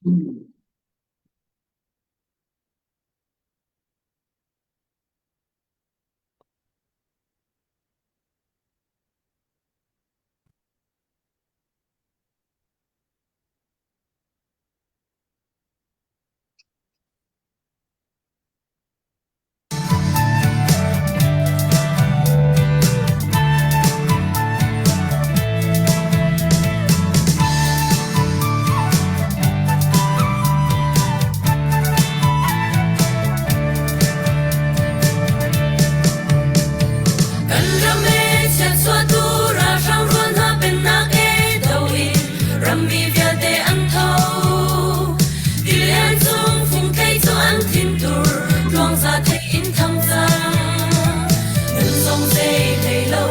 Kan rame chat xóa tu ra sang ruan ha pen nak e đâu in ram mi via te an thâu dilian chung phung cây cho an tin tur luang za te in thăng zang ngân song dây lay lâu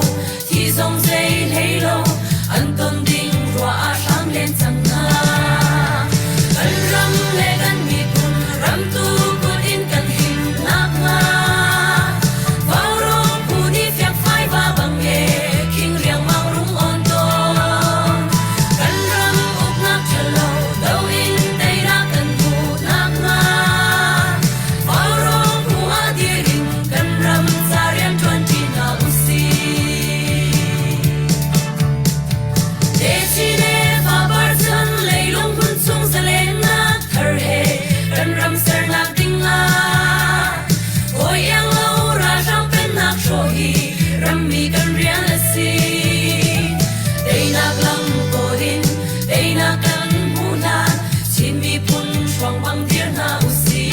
thì song dây lay lâu an tôn ding rua a sang lên sang nga kan ram le kan mi kun ram tu kun in kan hin nak nga Rammi kan rian asi dei nak lang ko din dei nak kan muna chin mi pun swang bang dir na usi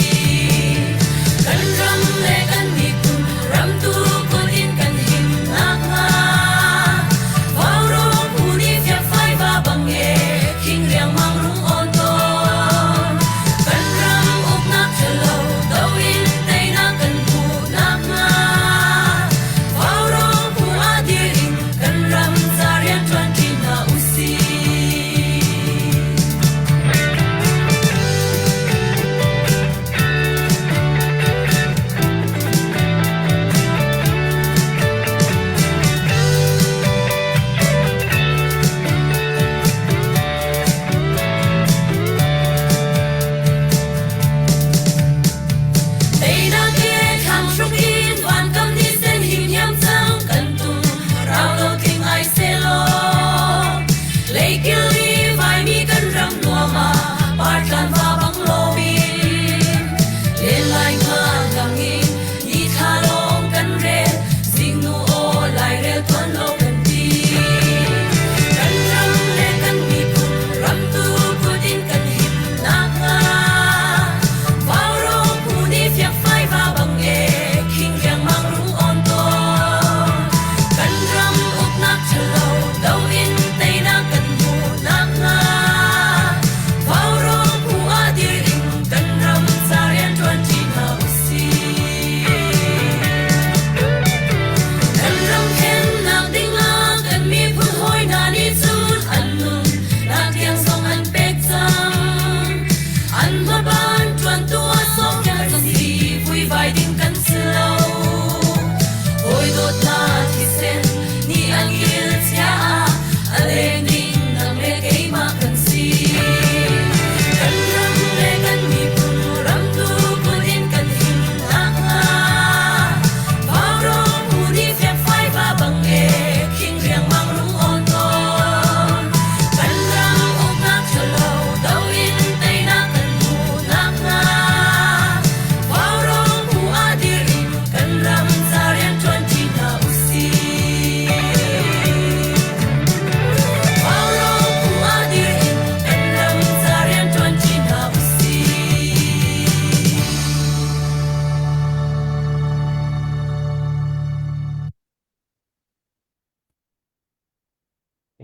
kan ram le kan mi kun ram tu kun in kan him nak nga vào ro pu ni fia phai ba bang e king riang mang rung on ton kan ram up nak chalo dau in dei nak kan pu nak nga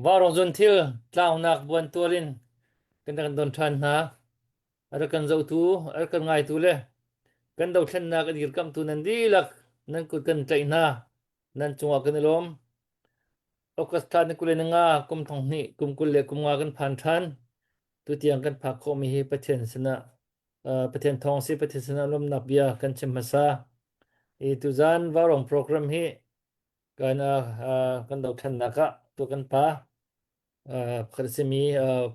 Varong zon thil tlau nak buan tualin kan don than na ara kan zo tu ara kan ngai tu le kan do thlen na kan gir kam tu nan di lak nan ku kan tlai na nan chunga kan lom okas than ku le nga kum thong ni kum kul le kum nga kan phan than tu tiang kan phak kho mi hi pathen sina pathen thong si pathen sina lom na bia kan chem masa e tu zan varong program hi kan kan do thlen na ka tu kan pa khar se mi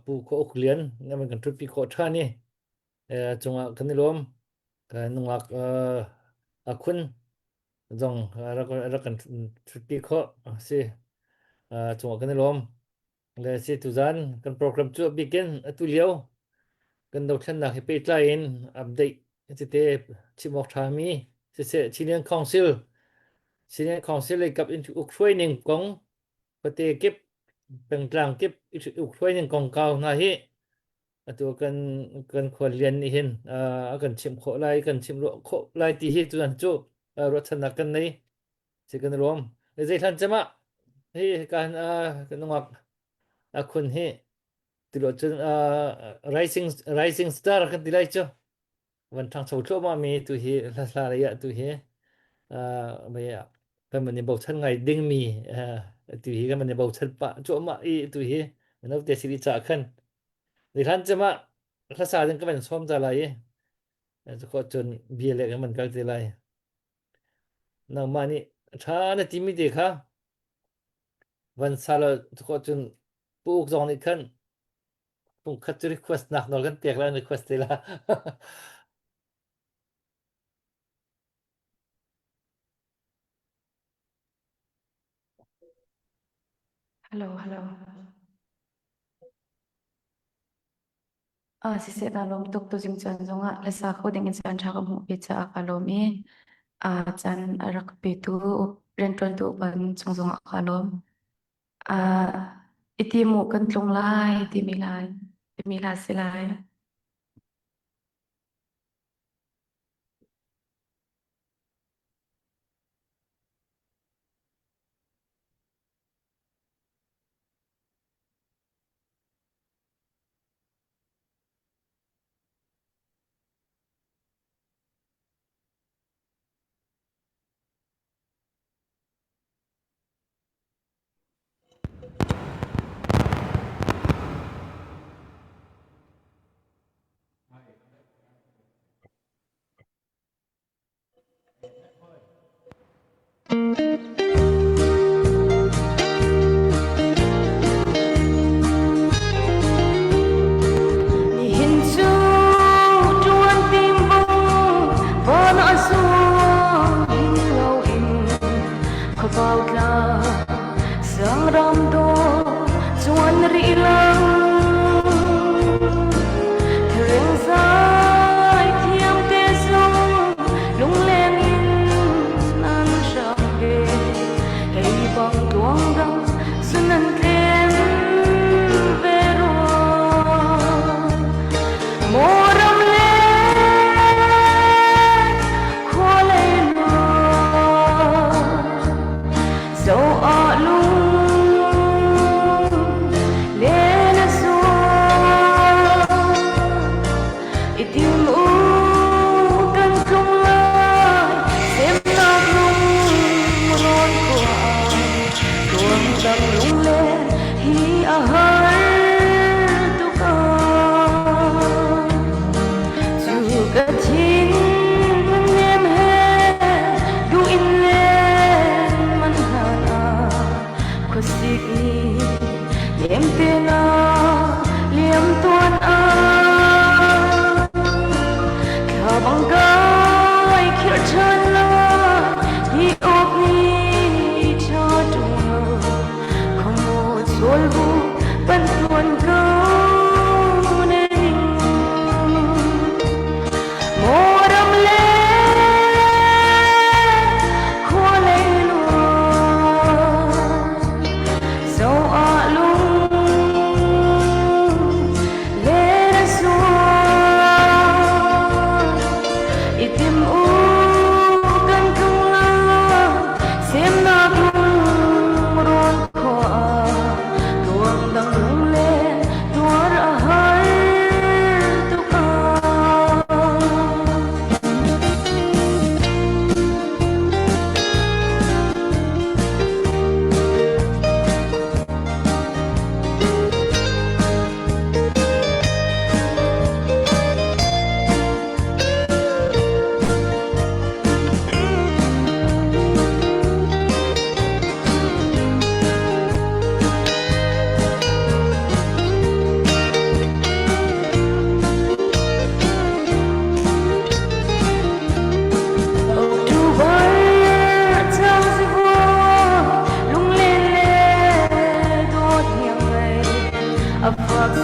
pu ko uklian na man kan trut pi ko thani chunga kan ni lom kan nungak akhun zong ra kan trut pi ko si chunga kan ni lom le si tu zan kan program chu bikin atu liao kan do thlan na he pe tla in update ti te chimok thami se senior council le kap in uk thoi ning kong pate kip peng tlang kip uk thoi ning kong kaw na hi atu kan khol lian ni hin kan chim kho lai kan chim ro kho lai ti hi tu an chu ro thana kan nei se kan rom zai than chama hi kan kan ngak khun hi tu lo chun rising star kan dilai chuวันทางโซเชียลมามีตัวเฮลาลาระยะตัวเฮไม่อะก็มันยังบอกฉันไงดิ้งมีตัวเฮก็มันยังบอกฉันปะโจมาอีตัวเฮมันเอาแต่สิริจากขันในท่านจะมาภาษาจึงก็เป็นส้มจะไรจะขอจนเบียร์เล็กมันก็จะไรนางมานี่ถ้าในทีมมีเด็กค่ะวันซาลจะขอจนปลูกจองในขันปุ่งคัดจะรีเควสหนักหน่อยกันเตียกแล้วรีเควสเตล่า Hello, hello. Sisi talom tuk tu jing chan zonga lesa ko dingin chan thak mu pizza akalomi. Chan arak pitu rentron tu ban chong zonga akalom. Iti mu kan tlong lai, iti milai silai.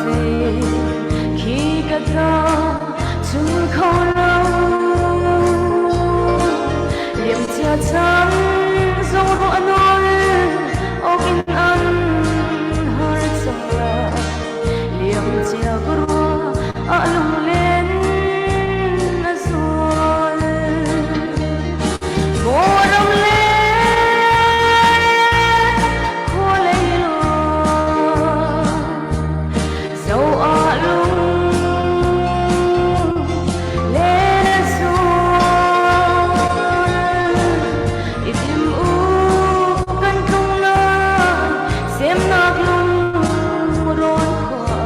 về khi cả ta chung khâu lâu liềm chia trắng dấu ruộng nôi ô kinh ăn hơi sông là liềm chia rùa ở lùng lên rồi mùa đông lên khô lấy lúa dấu ở lùng lên rồi tìm u căn không lo xem nát lùng rôn khỏa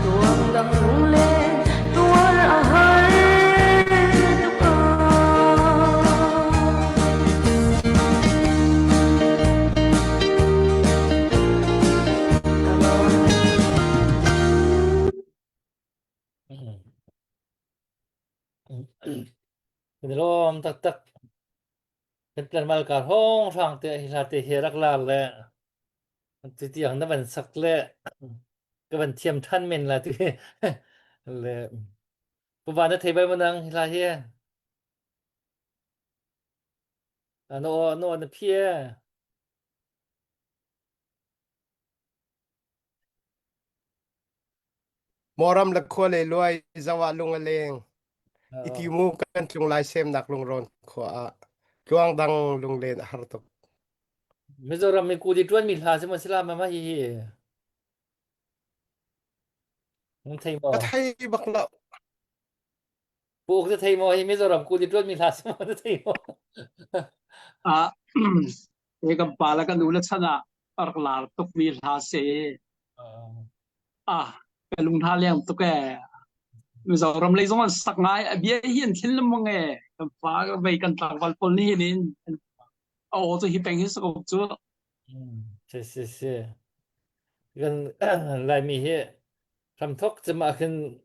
tuồng đằng lùng lên tuôn ở hơi tục Cái lom tak tak cái plan mal cả hong sang te là te hirak la le tu tiang na ban sak le cái ban thiam than men là tu le bu ban na thei bai manang la he no no na pie Moram la khole loi zawa lunga leng itimu kan tlung lai sem nak lung ron kho a kuang dang lung len har tok Mizoram mi ku di tuan mi la se ma sila ma ma hi mun thei mo ka thai bakla pu ke thei mo hi Mizoram ku di tuan mi la se ma thei mo à cái bà cái núi là sao à ở là tục vì là sẽ cái lùng tha liang tục cái bây giờ làm lấy giống sắc ngay bia hiền thiên lâm mong nghe cái phá cái vậy cái tảng văn phôn này nên ô tôi hiệp bánh hết sức chú se gan lai mi he ram thok chama khin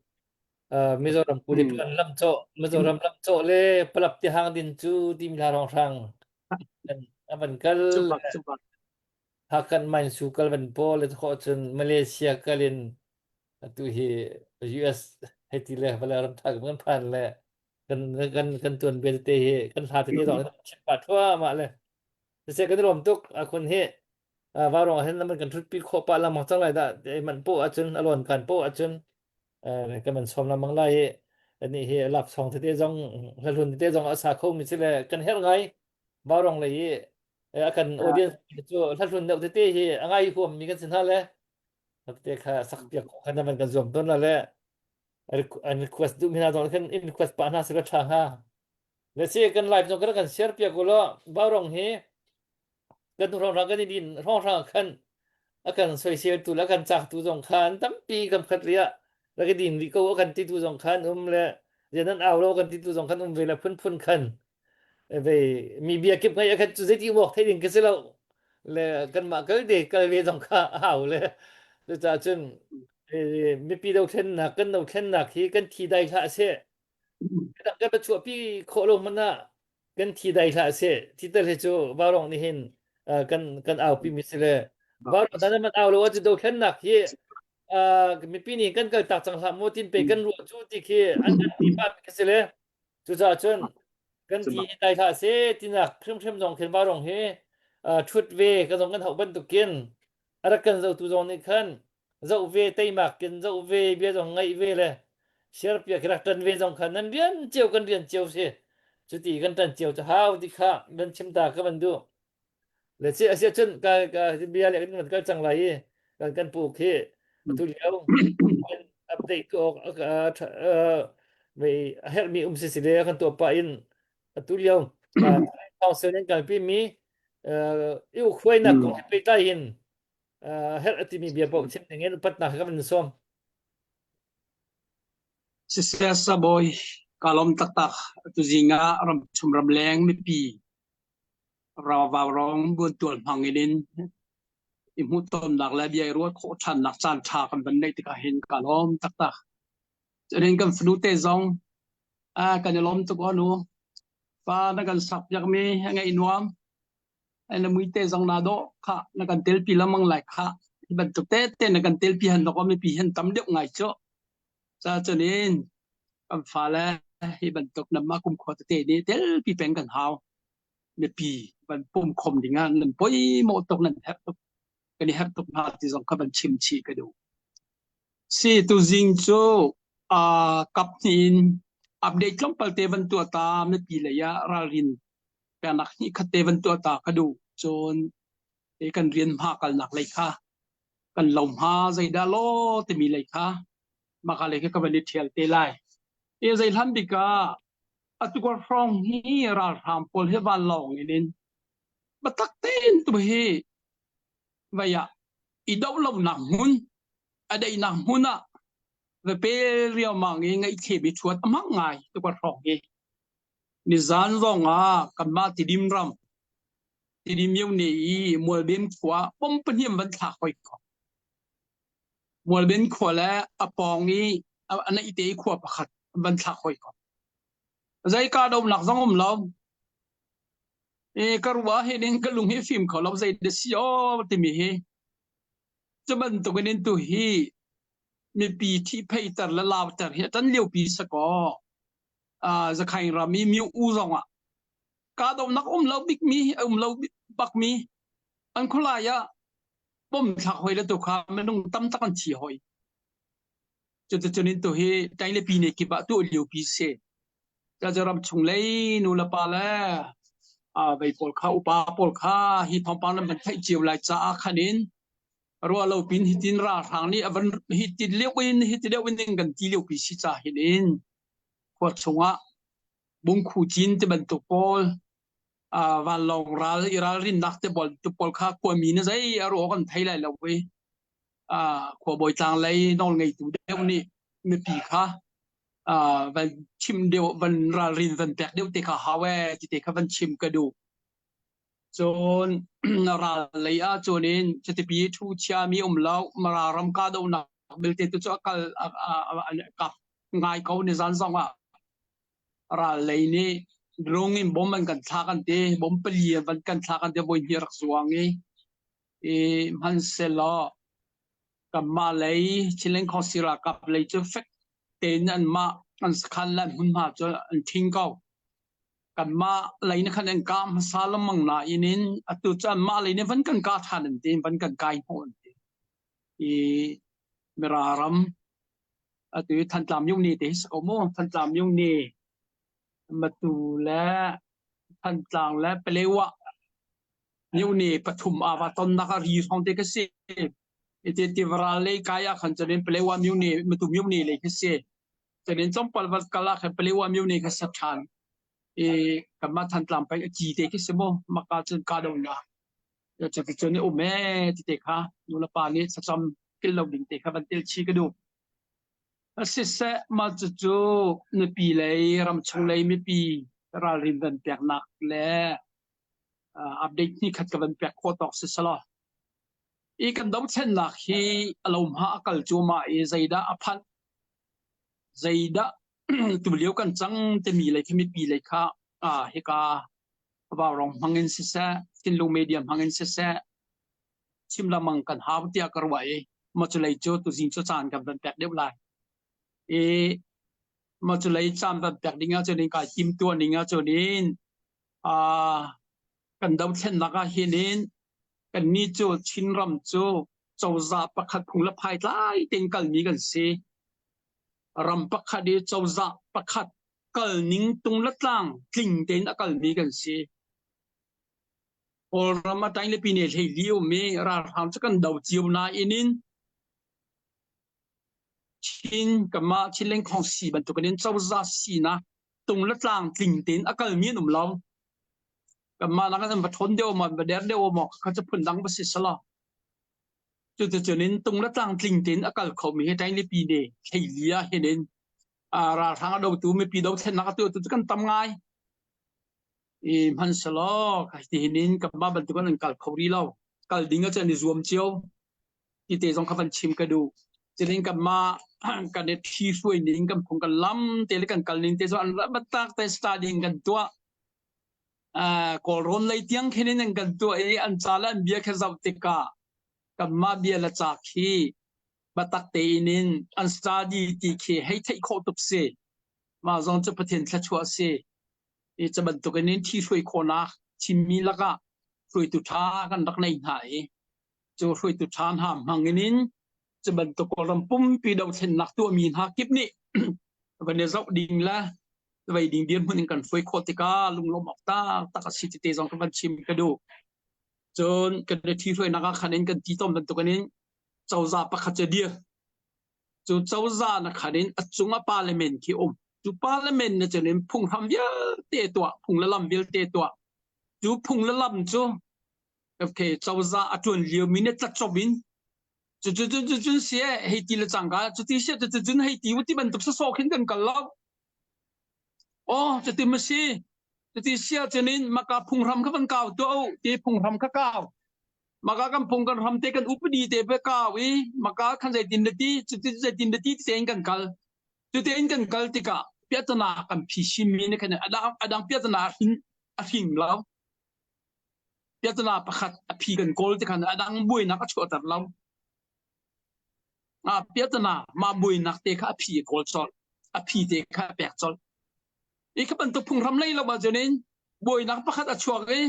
Mizoram ku di tuan lam cho Mizoram lam cho le palap ti hang din chu ti mi la rong sang aban kal chụp bạc hakan main su kal ban po le kho chen Malaysia kalin tu hi US heti le bala ram thak man phan le kan tuan be te hi kan ha te dong chen pa thwa ma le se kan rom tuk a kon he va rong hen man kan thut pi kho pa la ma chang lai da man po a chen alon kan po a chen cái mình xóm làm bằng lại anh ấy hệ lập xong thì dòng là luôn thì dòng ở xa không mình sẽ là cần hết ngay bao rong lại cần audience cho là luôn đâu thì ngay hôm mình cần xin hả thì khá sắc biệt khả năng mình cần dùng tốt là anh request du mình nói cần in request bạn nào sẽ có chẳng ha let's say cần live trong cái cần share biệt của nó bao rong he cần thu rong cái đi rong rong cần cần social tu là cần chặt tu rong khan tắm pi cầm khát liaแล้วก็ดินวิโก้กันที่ตัวสองคันเลยเดี๋ยวนั้นเอาเรากันที่ตัวสองคันเวลาพุ่นคันไปมีเบียร์เก็บไว้กันจุดที่บอกให้ดินกันเสียแล้วเลยกันมาก็เด็กกันเวสองคันเอาเลยแล้วจากจนมีปีเราเช่นหนักกันเราเช่นหนักที่กันทีใดละเสียกันประชวพี่โคลงมันน่ะกันทีใดละเสียที่แต่ละจูบารองนี่เห็นกันเอาพี่มิสเลยบารองนั้นมันเอาเราว่าจะเราเช่นหนักที่มีปีนี้กันเกิดตักจังหวะโมตินไปกันรัวจูที่คืออันกันที่บ้านกันเสียเลยจุดจ้าจนกันที่ใดท่าเสียที่นักเครื่องจงเขียนบารองเฮชุดเวก็ต้องกันเขาบรรทุกกินอะไรกันเราตัวจงนี่ขันเราเวไตมากกินเราเวเบี้ยจงไงเวเลยเชื่อเปียกรักตันเวจงขันนั้นเรียนเจียวกันเรียนเจียวเสียจุดที่กันตันเจียวจะหาวที่ข้าเดินชิมตาก็มันดูเลยเสียจนการเบียร์เลยกันมันก็จังไรกันปลูกเฮทุเรียนอัปเดตก็ไปเฮลมีสิสิเลกันตัวไปอินทุเรียนเอาเสนกันพี่มีอยู่คุยนักของไปได้อินเฮลที่มีเบียร์บอกเช่นอย่างเงี้ยปัตนาก็มันส้ม sẽ sa boy kalom tak tak tu zinga ram chum ram leng mi pi ra vào rong buôn tuần hàng nghìn im hút tôm đặc lại bia ruột khổ chăn nặc chan chà kan ban nei tika hin kalom tak tak cho nên kan flu te zong kan lom tu ko nu fa na kan sap yak mi ngai nuam anh là mũi te zong na do kha na kan tel pi lamang lại kha บรรทุกเต้นกันเตลปีหันนกไม่ปีหันตำเดียวไงเจ้าจะจนนี้กำฟ้าแล้วให้บรรทุกนำมาคุมขวดเตนี่เตลปีเป็นกันหาวไม่ปีบรรปุ่มคมดิ่งานนั่นป่วยโมตกนั่นแฮปกันนี่แฮปตกมาที่สองขับบันชิมชีกันดูสิตัวจริงโจ้กับนินอัปเดตลงไปเตวันตัวตาไม่ปีเลยะรารินแต่นักนี้คัดเตวันตัวตากระดูจนกันเรียนมากันหนักเลยค่ะกันลมหาใจดาโลแต่มีเลยค่ะมากันเลยก็เป็นเที่ยวเตลัยใจทันบิกาอัตุกรฟรองฮีราทามพลเฮบันลองนี่บัตักเต้นตัวเฮวายอีดาวเราหนักหุ่นอะไรหนักหุ่นอ่ะเวเปเรียวมังเองไอเทบิชวดมังไงตุกรฟรองเฮนิจานร้องกันมาติดิมรำติดิมยังนี่มัวเบนขวาป้อมเป็นเหี้ยมันถักไปก่อนมัวเบนขวาแล้วอปองนี้อันนั้นอีเตขวาประคัดมันถักไปก่อนใจกาดมหนักสังคมเรากระว่าเห็นก็ลุงเฮฟิล์มเขาเราใจเดซิโอติมีเฮจะมันตัวกันนี่ตัวเฮมีปีที่เพย์ตัดและลาวตัดเฮตันเลี้ยวปีสกอจะใครรามีอูซองกาดมนักเราบิ๊กมีเราบักมีอันคนละยะป้อมถักหอยแล้วตัวข้าไม่ต้องตั้มตะกันฉี่หอยจนนี่ตัวเฮใจเลยปีนี้กี่บาทตัวเลี้ยวปีเสจะรำชงเลยนูละปาแล้วไปปอลข้าอุปาปอลข้าฮิพอมปานมันใช้เจียวลายจ้าขันินรัวเราปินฮิตินราทางนี้วันฮิติเลี้ยววินฮิติเลี้ยววินกันที่เลี้ยวปีสิจ้าเห็นขวดชงบุ้งคู่จินจะบรรทุกปอลวันลองรารินนักจะบอลตุปอลข้ากลัวมีนะใจอารมณ์กันไทยเลยเราเว้ยขวบอยจางเลยนอนไงตัวเดียวนี่ไม่ปีข้าวันชิมเดียววันรารินวันแตกเดียวเตะขาฮาวจิเตะขาวันชิมกระดูจนราเลยจนนี้จะติปีทูเชียมีแล้วมารำกาดูนักเบลเตตุจกัลกับง่ายเขาในสันสองราเลยนี่ดรงอินบอมมันกันทักันเตะบอมเปลี่ยนมันกันทักันเตะบนเฮียรักสวงมันเสลอกับมาเลยชิลเลนคอสิรากับเลยจะเฟกเต็นอันมาอันสคันและหุ่นมาจนอันทิ้งเขากันมาเลยนะคันอันกามซาลมังนาอินินอัตุจันมาเลยเนี่ยวันกันกาทันเต็นวันกันกายโหนเต็นเมรารำอัตุทันตามยุงนี่เตสโอโมทันตามยุงนี่มาตูและทันตามและเปเลวะยุงนี่ปฐุมอาวตนนักรีสองเตกเสที่วราเลยกายขันจะเล่นเปลวามิวนี่มาตุมิวนี่เลยก็เสียจะเล่นจอมปลวัดกาลาขันเปลวามิวนี่ก็สักชันกับมาทันตามไปจีเตก็เสมอมากาจนกาดงนะจะไปเจอเนี่ยโอ้แม่ที่เตค่ะนูละปานี้สักจอมกินเราดิ่งเตค่ะบันเตลชีก็ดูเสียมาจู่ๆในปีเลยรำชงเลยไม่ปีรารินดันแปลกหนักและอัปเดตนี่ขัดกับบันแปลกโคตรเสียละอีกันดาวเช่นนักที่อารมณ์หากัลจูมาใจดาอภันใจดาตัวเลี้ยวกันจังจะมีอะไรที่ไม่ปีเลยค่ะเฮกาบ่าวรองมังเงินเสียกินลงเมียมังเงินเสียชิมละมังกันหาวิทยากรไว้มาจุเลยโจตัวจริงโจจานกันเป็นแปลกเดียวเลยมาจุเลยจานเป็นแปลกดิ่งอ่ะจนนี้การจิ้มตัวดิ่งอ่ะจนนี้กันดาวเช่นนักเฮนินกันนี่โจชินรำโจเจ้าซาประคัดพุงละภายใต้เต็งกัลมีกันเสรำประคัดเจ้าซาประคัดกัลนิ่งตุงละตังกลิ่งเต็นอกัลมีกันเสพอรำมาตั้งเลยปีนี้ให้เลี้ยวเมราทำสักกันดาวเจียวนาอินินชินกับมาชินเล่งของสีบรรทุกกันเจ้าซาสีนะตุงละตังกลิ่งเต็นอกัลมีหนุ่มเรากับมาแล้วก็จะมาทนเดียวมาเดียวมาเขาจะพุ่นดังประสิทธิ์สละจุดนี้ตรงละต่างกลิ่งเต็นอากาศเขามีให้ใจในปีนี้ใช่เลียเห็นราทางเราตัวไม่ปีเราเช่นนักตัวกันทำไงมันสละที่เห็นกับมาบรรทุกกันกัลเขาดีเรากัลดิ้งก็จะในรวมเจียวที่เตะสองขับชิมกระดูจะเล่นกับมากันเด็ดที่ช่วยนิ่งกับคงกันล้ำเตะเล่นกันกัลนิ่งเตะส่วนรับบัตรแต่สตาร์ดิ้งกันตัวกอลรอนเลยเตียงแค่นี้นั่งกันตัวอันซาลันเบียแค่จับติกา กับมาเบียละจากที่บัตักเตนินอันสตาดีตีเคให้ไทยโคตุกเซมาจงจะประเทศละชัวเซจะบรรทุกนินที่ช่วยโคนักชิมมีละก็ช่วยตุท้ากันรักในไหนจะช่วยตุท้าหามหังนินจะบรรทุกลำปุ่มปีดาวเทนนักตัวมีนหากิบนี่วันนี้เราดิ่งละไปดิ่งเดียนมันกันช่วยโคติกาลุงลมออกตาตักสิทธิเตจงกันชิมกระดูจนกันที่ช่วยนักขันนินกันที่ต้มบรรทุกนินเจ้าจ่าประคัตเดียจูเจ้าจ่านักขันนินจุงพาร์เลเมนต์ที่จูพาร์เลเมนต์เนี่ยจะเน้นพุ่งทำเยอะเตะตัวพุ่งละลำเดียวเตะตัวจูพุ่งละลำจูโอเคเจ้าจ่าจวนเลี้ยวมินเนี่ยจัดจบมินจูเสียให้ตีละจังกาจูที่เสียจูให้ตีว่าที่บรรทุกสโซขึ้นกันกันแล้วโอ้จะตีมาสิจะตีเสียจะนินมากาพุ่งทำข้าพันเก่าตัวเตะพุ่งทำข้าเก่ามากากันพุ่งกันทำเตะกันอุปดีเตะไปเก่าอีมากาขันใจดินตีจุดใจดินตีเตะกันกันจุดเตะกันกันติกาเปียตนากันพิชิมีเนี่ยกันอดังเปียตนาหิงแล้วเปียตนาประคัดพิกันโกลติกันอดังบุยนักชั่วตัดแล้วเปียตนามาบุยนักเตะข้าพิโกลซอลพิเตะข้าแปกซอลอีกคนตัวพุ่งทำไรเราบ้าจนินบุยนักประคัดชั่วเลย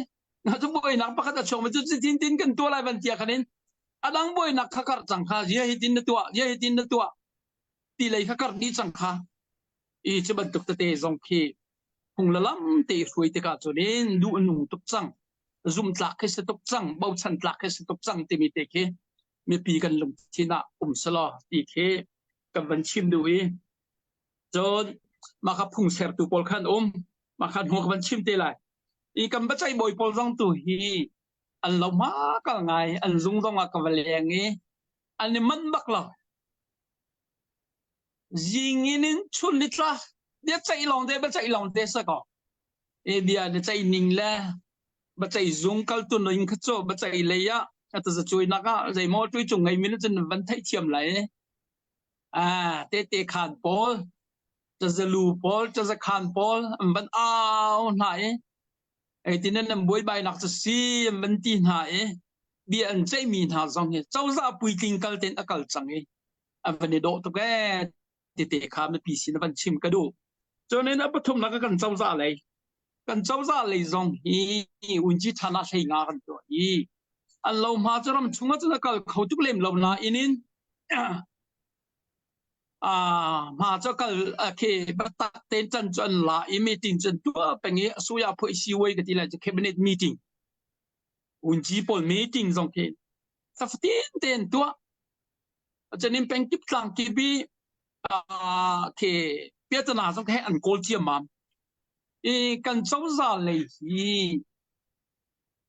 นะทุกบุยนักประคัดชั่วมันจะทิ้งกันตัวอะไรบันเทียกันนินอดังบุยนักข้ากัดจังข้าเยอะให้ดินตัวเยอะให้ดินตัวตีเลยข้ากัดดีจังข้าอีจะบรรทุกเตะจงคีพุ่งละล้ำเตะช่วยเตะกัดจนินดูหนุ่มตุกจังซุ่มตลักให้สตุกจังเบาชันตลักให้สตุกจังเตมีเตะเคมีปีกันลงที่น่ะสลอตีเคกับบัญชิมดูอีจนมาขับพุ่งเสพตัวปอลขันมาขันหัวกับบัญชิมเตะไรอีกำบัจใจบ่อยปอลจงตัวฮีอันเรามาก็ไงอันซุ่มต้องมากับเลี้ยงอีอันนี้มันบักหรอยิงนินชุนนิตราเดี๋ยวใจลองเดี๋ยวบัจใจลองเตะสักก่อนเดี๋ยวใจนิ่งแล้วบัจใจซุ่มกัลตุนอิงขจบบัจใจเลยอะแต่จะช่วยนักใจมอช่วยจงไงมินจะวันไทยเทียมไหลเตะขานบอลจะลูบอลจะขานบอลมันเอาไหนไอ้ที่นั่นบวยใบนักจะซีมันตีไหนเบียนใจมีหาจังเจ้าจะปุยกิงกัลเต็นอากาศจังเวันนี้โดดตัวแกเตะขามันปีสินวันชิมกระดูจนนั้นปฐมนักกันเจ้าจะอะไรกันเจ้าจะอะไรจังอุ่นจีฐานะใช้งานกันตัวอันเรามาจะรำชุ่มจะนักเขาทุกเล่มเราหน้าอินินมาจะกัลเคบัตรเต็นจันจันละอีมีติ้งจันตัวเป็นงี้สุยาพูดสิวัยกันที่ไรจะแคบิเนตมีติ้งอุ่นจีปอลมีติ้งจังเคสักเต็นตัวจะนิ่มเป็นกิบสังกิบีเคเปียตนาจังแค่อันโกลเทียมมันกันเจ้าจะเลย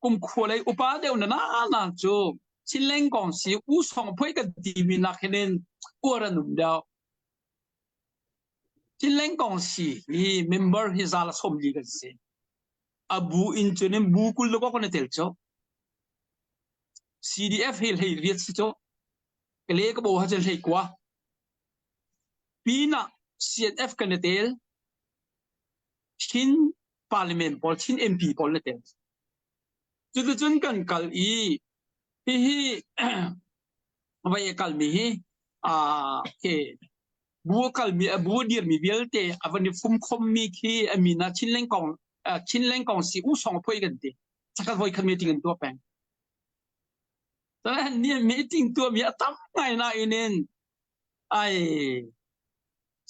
กุมขวเลยอุปาเดียวน่าจูชิลเลงกองสีอุสองพ่อยกันดีมีนักเห็นอวรันนุ่มเดียวชิลเลงกองสีเมมเบอร์ฮิซาลสมลีกันสิบูอินจูเนมบูกุลลูกก็คนเตลโจ CDF เฮลเฮเรียดสิโจเกลียก็บอกว่าจะเฮกว่าปีน่ะ CNF กันเตลชินพาร์ลิเมนต์พอลชิน MP พอลเตลจุดจุนกันกัลฮีไปกัลมีเคบัวกัลมีบัวเดียร์มีเวลเตอวันนี้ฟุ่มคมมีคีมีน่าชินเล่งกองสิอุสองพ่อยกันเตสักการ์คันมีติ้งตัวแปงแต่เนี่ยมีติ้งตัวมีตั้มไงนะอินินไอ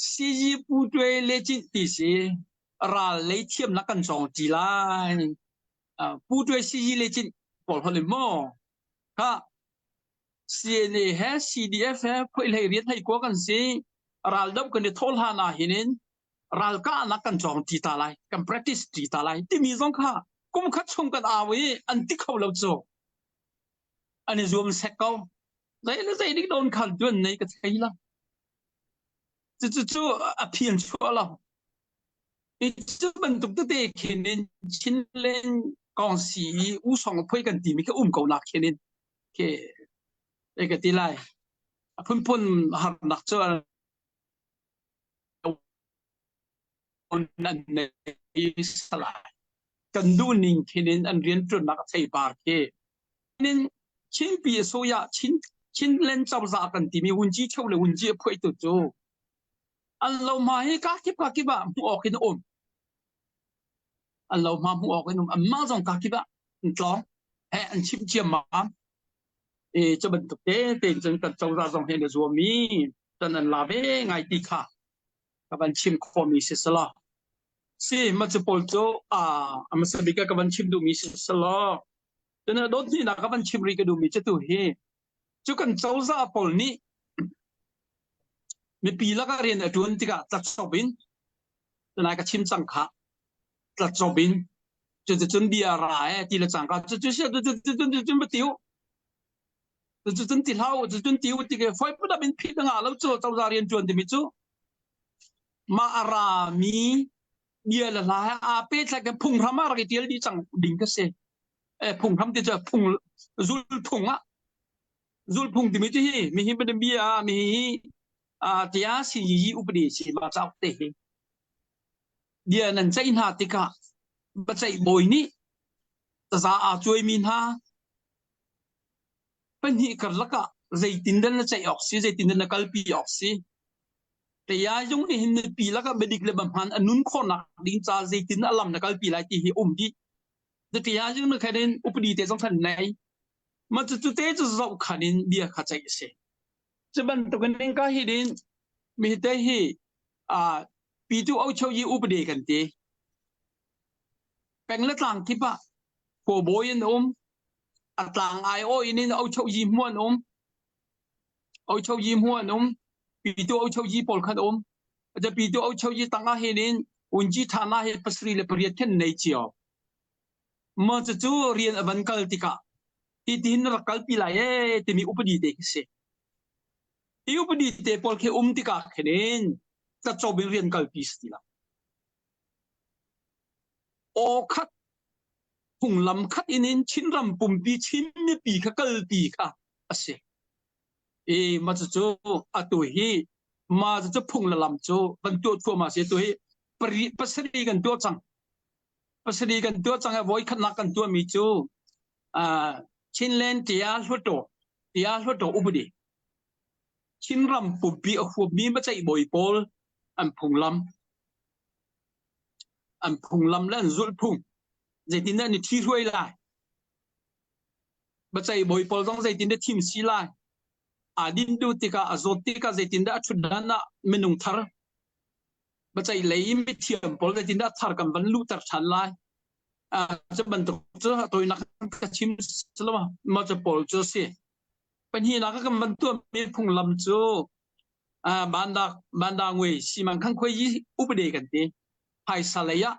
ซีจีปูด้วยเลจินติสิราเลเทียมนักกันสองจีไลปูด้วยซีจีเลจินปอลพลิมอค่ะ CNA ฮะ CDF ฮะพวกเลยเรียนให้กว่ากันสิรัลดับกันในทอลฮานาหินินรัลก้านักกันสองจีตาไลกัน practice จีตาไลที่มีสองค่ะกุมขัดชงกันอาวิอันที่เขาเล่าโจอันนี้รวมเซ็กเขาแต่แล้วใจนี่โดนขัดด้วยในกระเทียมจู่อภิญชัวเราอีจะบรรทุกตัวเด็กเห็นชิ้นเล่นกองสีอุสองพ่อยกันตีมีแค่เกาหนักเห็นเคเอกตีไลพุ่นหักหนักเจ้านั่นในสลายกันดูนิ่งเห็นอันเรียนจนนักใช้บาร์เคนิน ชินปีโซยาชินเล่นเจ้าจากกันที่มีหุ่นจีเช่าเลยหุ่นจีเพื่อตัวโจอันเรามาให้กากิบะหัวออกกินอมอันเรามาหัวออกกินอมอันมาจงกากิบะอันกลองแห่อันชิมเจียมมาจะบรรทุกเต็นจนกันเจ้าจากจงเห็นจะมีตอนนั้นลาเวไงตีค่ะกับอันชิมคอมีเสละสิมาจะปอลโจมันสบิกกับอันชิมดูมีเสละตอนนั้นโดนที่นักกับอันชิมริกดูมีจะตัวเฮจุกันเจ้าจากปอลนี้มีปีละก็เรียนจวนที่ก็จัดสบินตอนนั้นก็ชิมสังขะจัดสบินจะจนเดียร์ายที่ละสังขะจะเชื่อจะมาติวจะจนติดเหล้าจะจนติวที่ก็ไฟพุทธเป็นพิษงาแล้วเจ้าจากเรียนจวนที่มิจูมาอารามีเดียละลายเป็ดแล้วก็พุ่งพม่าอะไรที่ดีจังดิ่งก็เสียพุ่งพม่าที่จะพุ่งจุลพุ่งจุลพุ่งที่มิจูมีหิบดเบียมีที่อาศัยอุปนิสัยมาจากเตะเดียนั้นใจหน้าติกะบัจจัยบ่อยนี้แต่จะช่วยมีหน้าเป็นที่กระลักะใจตินเดินใจออกซิใจตินเดินกัลปีออกซิแต่ยาจงเห็นปีแล้วก็เบดิกเลบัมพันอันนู้นคนนักดิ้งจ่าใจตินอลัมนักกัลปีไลที่หิอมดีแต่ยาจงนึกแค่เดินอุปนิสัยสองท่านไหนมันจะจุดเตะจะจะขันเดียขัดใจเสียจะบันตุกันเองก็เห็นมีแต่เห็นปีตัวเอาเชายีอุปเดกันเตะเป็นเรื่องต่างที่ปะโคโบยันต่างไอโออินเอาเชายีม้วนเอาเชายีม้วนปีตัวเอาเชายีปอลขันจะปีตัวเอาเชายีต่างเห็นอุนจีฐานะเห็นปัสรีเลปรียเทนในเชียวมันจะจู่เรียนบันกัลติกะที่ดินรักกัลปีไลที่มีอุปนิสัยเสียอุปนิสัยปอลแค่ติกะเห็นจะจบเรียนกัลปีสติละโอคัดพุ่งลำคัดอินชินรำปุ่มปีชินมีปีขกัลปีค่ะเสียมาจะจู่ตัวเฮมาจะพุ่งละลำจู่บรรทุกทัวมาเสียตัวเฮปัสรีกันตัวจังปัสรีกันตัวจังไอ้บอยขัดนักกันตัวมีจู่ชินเลนที่อาลุโตอุบดีชินรำปุ่มปีขวบมีมาใจบอยปอลอันพุ่งลำแล้วจุลพุ่งใจตินได้ในที่รวยไล่มาใจบอยปอลต้องใจตินได้ทีมสีไล่ดินดูติกาอโซติกาใจตินได้ชุดนั้นนะเมนุงทาร์มาใจเลยไม่เทียมปอลใจตินได้ทาร์กันบรรลุตัดชันไล่จะบรรทุกจะตัวนักชิมสลมาจะปอลจะเสียเป็นที่นักก็มันตัวมีพุ่งลำจู่บันดาเวสิมันขังคุยอุปเดกันทีไพศาลยะ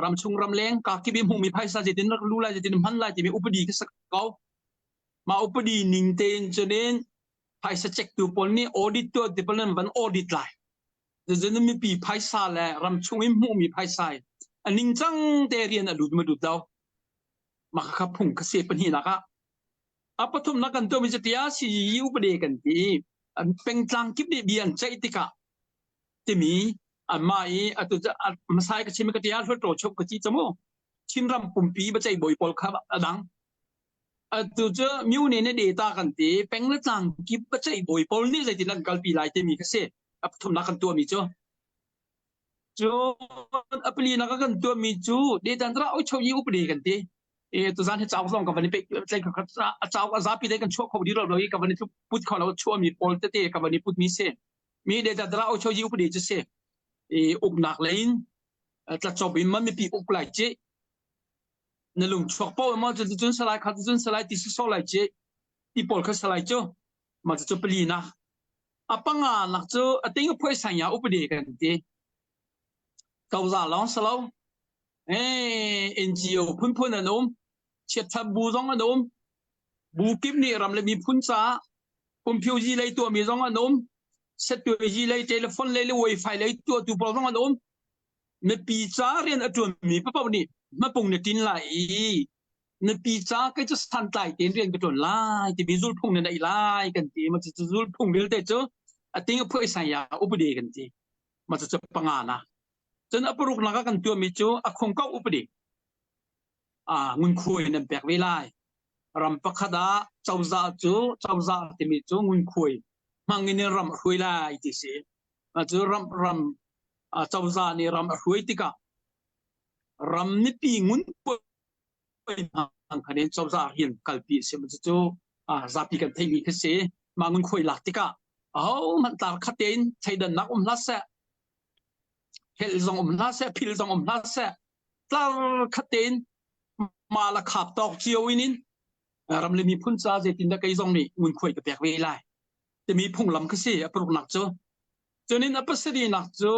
รำชุงรำแรงกากิบิมหงมีไพศาลจะตินรักรู้ไล่จะตินพันไล่จะมีอุปดีก็สักเก้ามาอุปดีนิงเตนจะเน้นไพศาลเช็คตัวปนนี้ออดิตตัวเดปนันวันออดิตไล่จะนั้นมีปีไพศาลและรำชุงมิมหงมีไพศาลอันนิงจังเตเรียนอดุมาดูดาวมาขับพุ่งเกษตรเป็นที่นักปฐมนักกันตัวมีสติอาศัยอุปเดกันทีเป็นกลางกิบเบียนใจติกะที่มีมาตัวจะมาใช้กับชิมกติอาช่วยโตชกกับจีจมูกชินรำปุ่มปีบัจจัยบ่อยปอลครับดังตัวจะมิวเนี่ยเดต้ากันทีเป็นเรื่องกลางกิบบัจจัยบ่อยปอลนี่ใจตินันกัลปีไลที่มีเกษตรปฐมนักกันตัวมีจูปลีนักกันตัวมีจูเดตันตระเอาช่วยอุปเดกันทีตัวนั้นที่เจ้าส่งกับวันนี้ไปใจกับเจ้าอาซาปีได้กันช่วยเขาดีเราเลยกับวันนี้ทุกพุทธเขาเราช่วยมีปอลเตะกับวันนี้พุทธมีเส้นมีเดตันตระเอาช่วยอุปเดจะเส้นอุกหนักเลยจะจบอิมันไม่ปีอุกไหลเจนั่นลุงช่วยพ่อมันจะจุนสลายขัดจุนสลายที่สุดไหลเจที่ปอลเขาสลายเจ้ามันจะปลีนะปังงานนักเจ้าติ้งพูดสัญญาอุปเดกันทีเขาจะลองสลาวNGO พุ่นนะน้องเช็ดทับบูซองนะน้องบูกิบนี่รำเลยมีพุ่นซ่าพุ่นพิวจีเลยตัวมีซองนะน้องเซตตัวจีเลยเทเลโฟนเลยไวไฟเลยตัวปลอมซองนะน้องไม่ปีจ้าเรียนตัวมีปะปะนี่มาปุ่งเนี่ยตินไหลไม่ปีจ้าก็จะสันไตเรียนกันตัวไล่ที่มีจุลพุ่งเนี่ยได้ไล่กันทีมันจะจุลพุ่งเรื่อยๆเจ้าติ้งเพื่อสัญญาอุปเดกันทีมันจะปังงานนะจนอปรุกนักกันตัวมีจูคงก็อุปเดงุนคุยนั่นแบกเวลา ram pakhada chawza chu chawza timi chu ngun khoi mangin ram hrui la iti se chu ram chawza ni ram hrui tika ram ni pi ngun khoi ang khanen chawza hin kalpi se chu zapi kan thei mi kha se mangun khoi la tika au man tar khaten thaidan nak la sa hel zong la sa phil zong la sa tar khaten mala khap tok chiu inin ram le mi phun cha je tin da kai zong ni ngun khoi ka pek ve lai te mi phung lam kha se apruk nak chu chonin apasari nak chu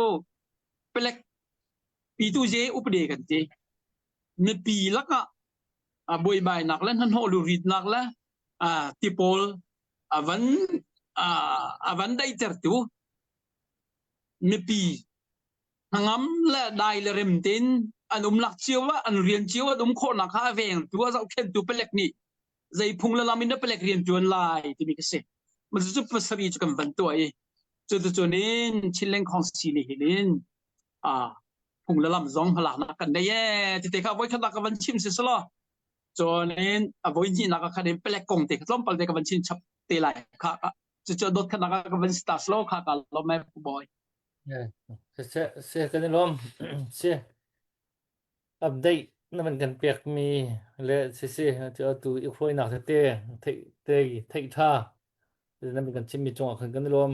pelek pi tu je upde kan te me pi laka boi bai nak len han ho lu rit nak la tipol avan dai ter tu me pi hangam la dai le rem tin anum lak chiwa an rian chiwa dum kho na kha veng tu za khen tu pelek ni zai phung la lamin na pelek rian chuan lai ti mi ka se man chu pasari chu kan van to ai chu tu chunin chileng khong si ni hilin phung la lam zong hala na kan dai ye ti te kha voi kha ka van chim se slo chunin voi ji na ka kha den pelek kong te tlom pal te ka van chin chap te lai kha chu dot kha na ka van sta slow kha ka lo mai boy se kan lom se update na man kan pek mi le se cho tu i khoi nak te te tha na man kan chim mi chong kan lom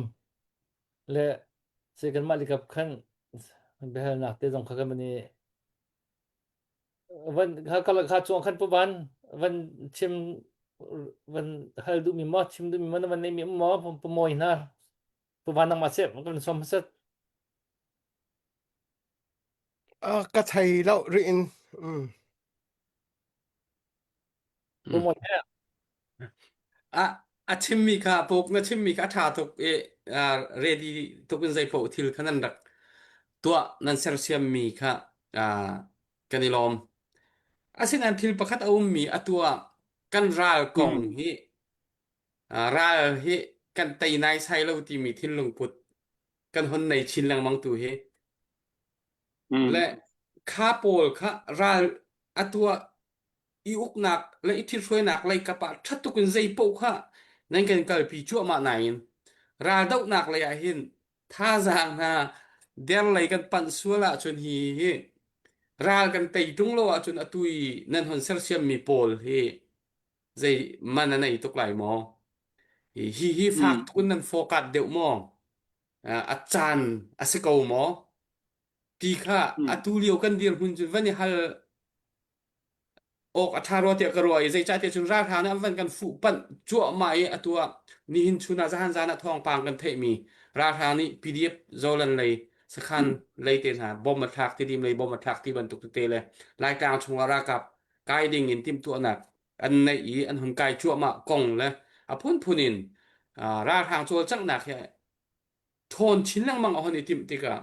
le se kan ma li kap khan be hal nak te jong kha kan niวันเขาก็จวงขันปุ๊บันวันชิมวันฮัลดูมีมอชิมดูมีมันวันนี้มีมอผมปมวยนะปุ๊บันนั่งมาเสียมันก็เป็นสมศักดิ์ ก็ไทยแล้วรินปมวยเนี่ย ชิมมีค่ะพวกนั้นชิมมีค่ะถ้าทุกready ทุกคนใจพอทิลขนาดนั้นตัวนั้นเซอร์เซียมมีค่ะกันนี่ลมสิ่งนั้นทิลประคัตเอามีตัวกันราลกงฮีราลฮีกันไตนายใช้เราที่มีทิลลงพุดกันคนในชินลังมังตัวฮีและข้าโปลค่ะราลตัวอีอุกหนักและอีทิลช่วยหนักเลยกับปะชัดทุกคนใจพอค่ะนั่นกันก็พิจารณาไหนราลดอกหนักเลยเห็นท่าจางนะเดี๋ยวเลยกันปั่นสัวละจนฮีราลกันไตตรงโลจนตุยนั่นคนเซอร์เซียมมีโปลฮีใจมันนั่นไอตุกไหลมอฮีฝากทุกคนนั้นโฟกัสเดี๋ยวมออาจารย์อาศัยกูมอที่ข้าตุเลียวกันเดียวหุ่นจนวันนี้ฮัลออกอัธารเตียกรวยใจใจเตียจุนราทางนั้นวันกันฟุปันจั่วไม่ตัวนี่หินชุนาจานจานทองปางกันเทมีราทางนี้ PDF โจลันเลยสักคันเลยเตียนหาบอมมาทักที่ดิมเลยบอมมาทักที่บรรทุกเตเลยรายการชงรากับไกดิ้งอินทิมตัวหนักอันในอันหุ่นไกจั่วมากงเลยพุ่นพุนินราทางจั่วจังหนักแค่ทนชิ้นลังมังเอาในทิมติกะ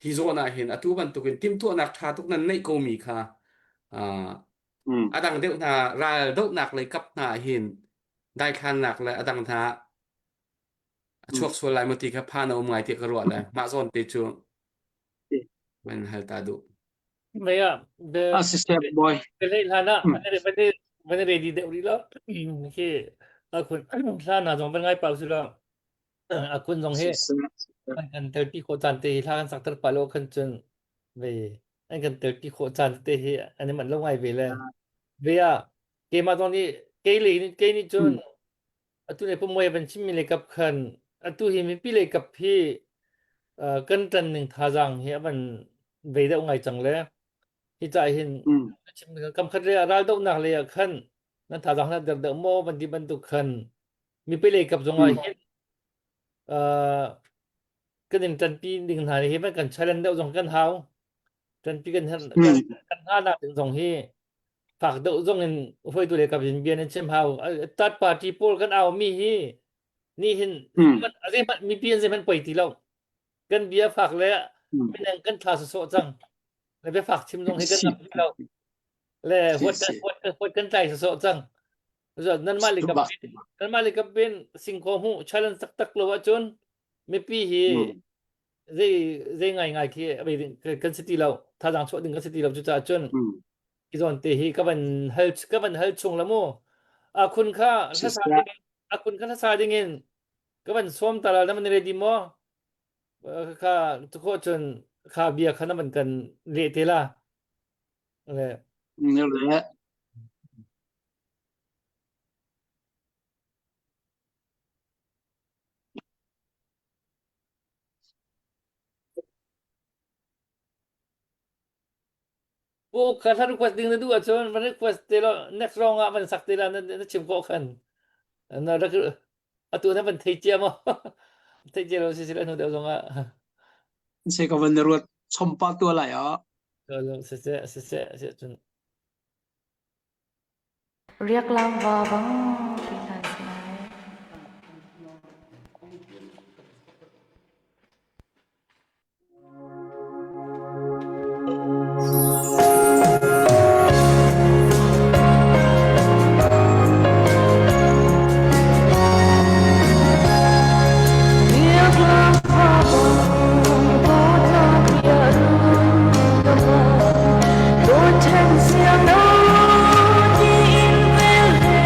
ฮิโซนาเห็นตัวบรรทุกอินทิมตัวหนักชาทุกนั้นในโกมีค่ะดังเดียวนะราดกหนักเลยกับนาหินได้คันหนักเลยดังท่าช่วงส่วนลายมติครับพานาอุมายที่กระโดดเลยมาโซนติจูมันฮัลตาดูไม่อะเบล assistant boy เป็นเรื่องฐานะมันเรดีเดี๋ยวนี้แล้วที่คุณท่านน่ะจงเป็นไงเปล่าสิล่ะคุณจงเฮอันเตอร์ที่โคจันเตะท่านสักตร์ปาโลคันจนเวอันกันเตอร์ที่โคจันเตะอันนี้มันลงไงเวเลยเวียเกมมาตอนนี้เกลี่นี่จนตุเนี่ยผมมวยเป็นชิมิเลยกับคันตุเฮมิปีเลยกับพี่กันจันหนึ่งท่าจังเฮียมันเวได้ไงจังเลยที่ใจเห็นชิมกำคัดเรียราดกหนักเลยคันนั่นท่าจังนั้นเดิมโมบันที่บรรทุกคันมีปีเลยกับจงไงเห็นก็หนึ่งจันปีหนึ่งหาเห็นมันกันใช้เล่นเดียวจงกันเท้าจันปีกันห้าหนักถึงสองเฮฝากเดี๋ยวจงเงินเพื่อตัวเล็กกับเบียนเช่นเฮาตัดปาร์ตี้โพลกันเอามีฮีนี่เห็นมันอะไรมันมีเปลี่ยนสิมันไปทีแล้วกันเบียฝากเลยไม่นั่งกันทาสโซจังเลยไปฝากชิมจงให้กันทีแล้วเลยหัวกันใจสโซจังนั่นมาเลยกับเป็นสิ่งของหูชาลันตักๆเลยว่าจนไม่ปีฮีเรื่องง่ายๆที่ไปกันสติแล้วถ้าจังช่วยดึงกันสติแล้วจะจนอีตอนเตะก็มันเฮลชงละโม Akun ka Sisa sasadingin akun ka sasadingin kaban som tala naman ready mo ka tuko chun ka biya ka naman kan letela nile bu ka request ding na du chun man request telo next round man saktela na chim ko kan na rak atu na ban thei chia mo thei chia lo sila no deu zonga se ka van ruat chompa tua la ya lo se chun riak lam wa bang tin han sai riak lam wa bang bo na pia ru ga ba do chen xiang no ni in vel he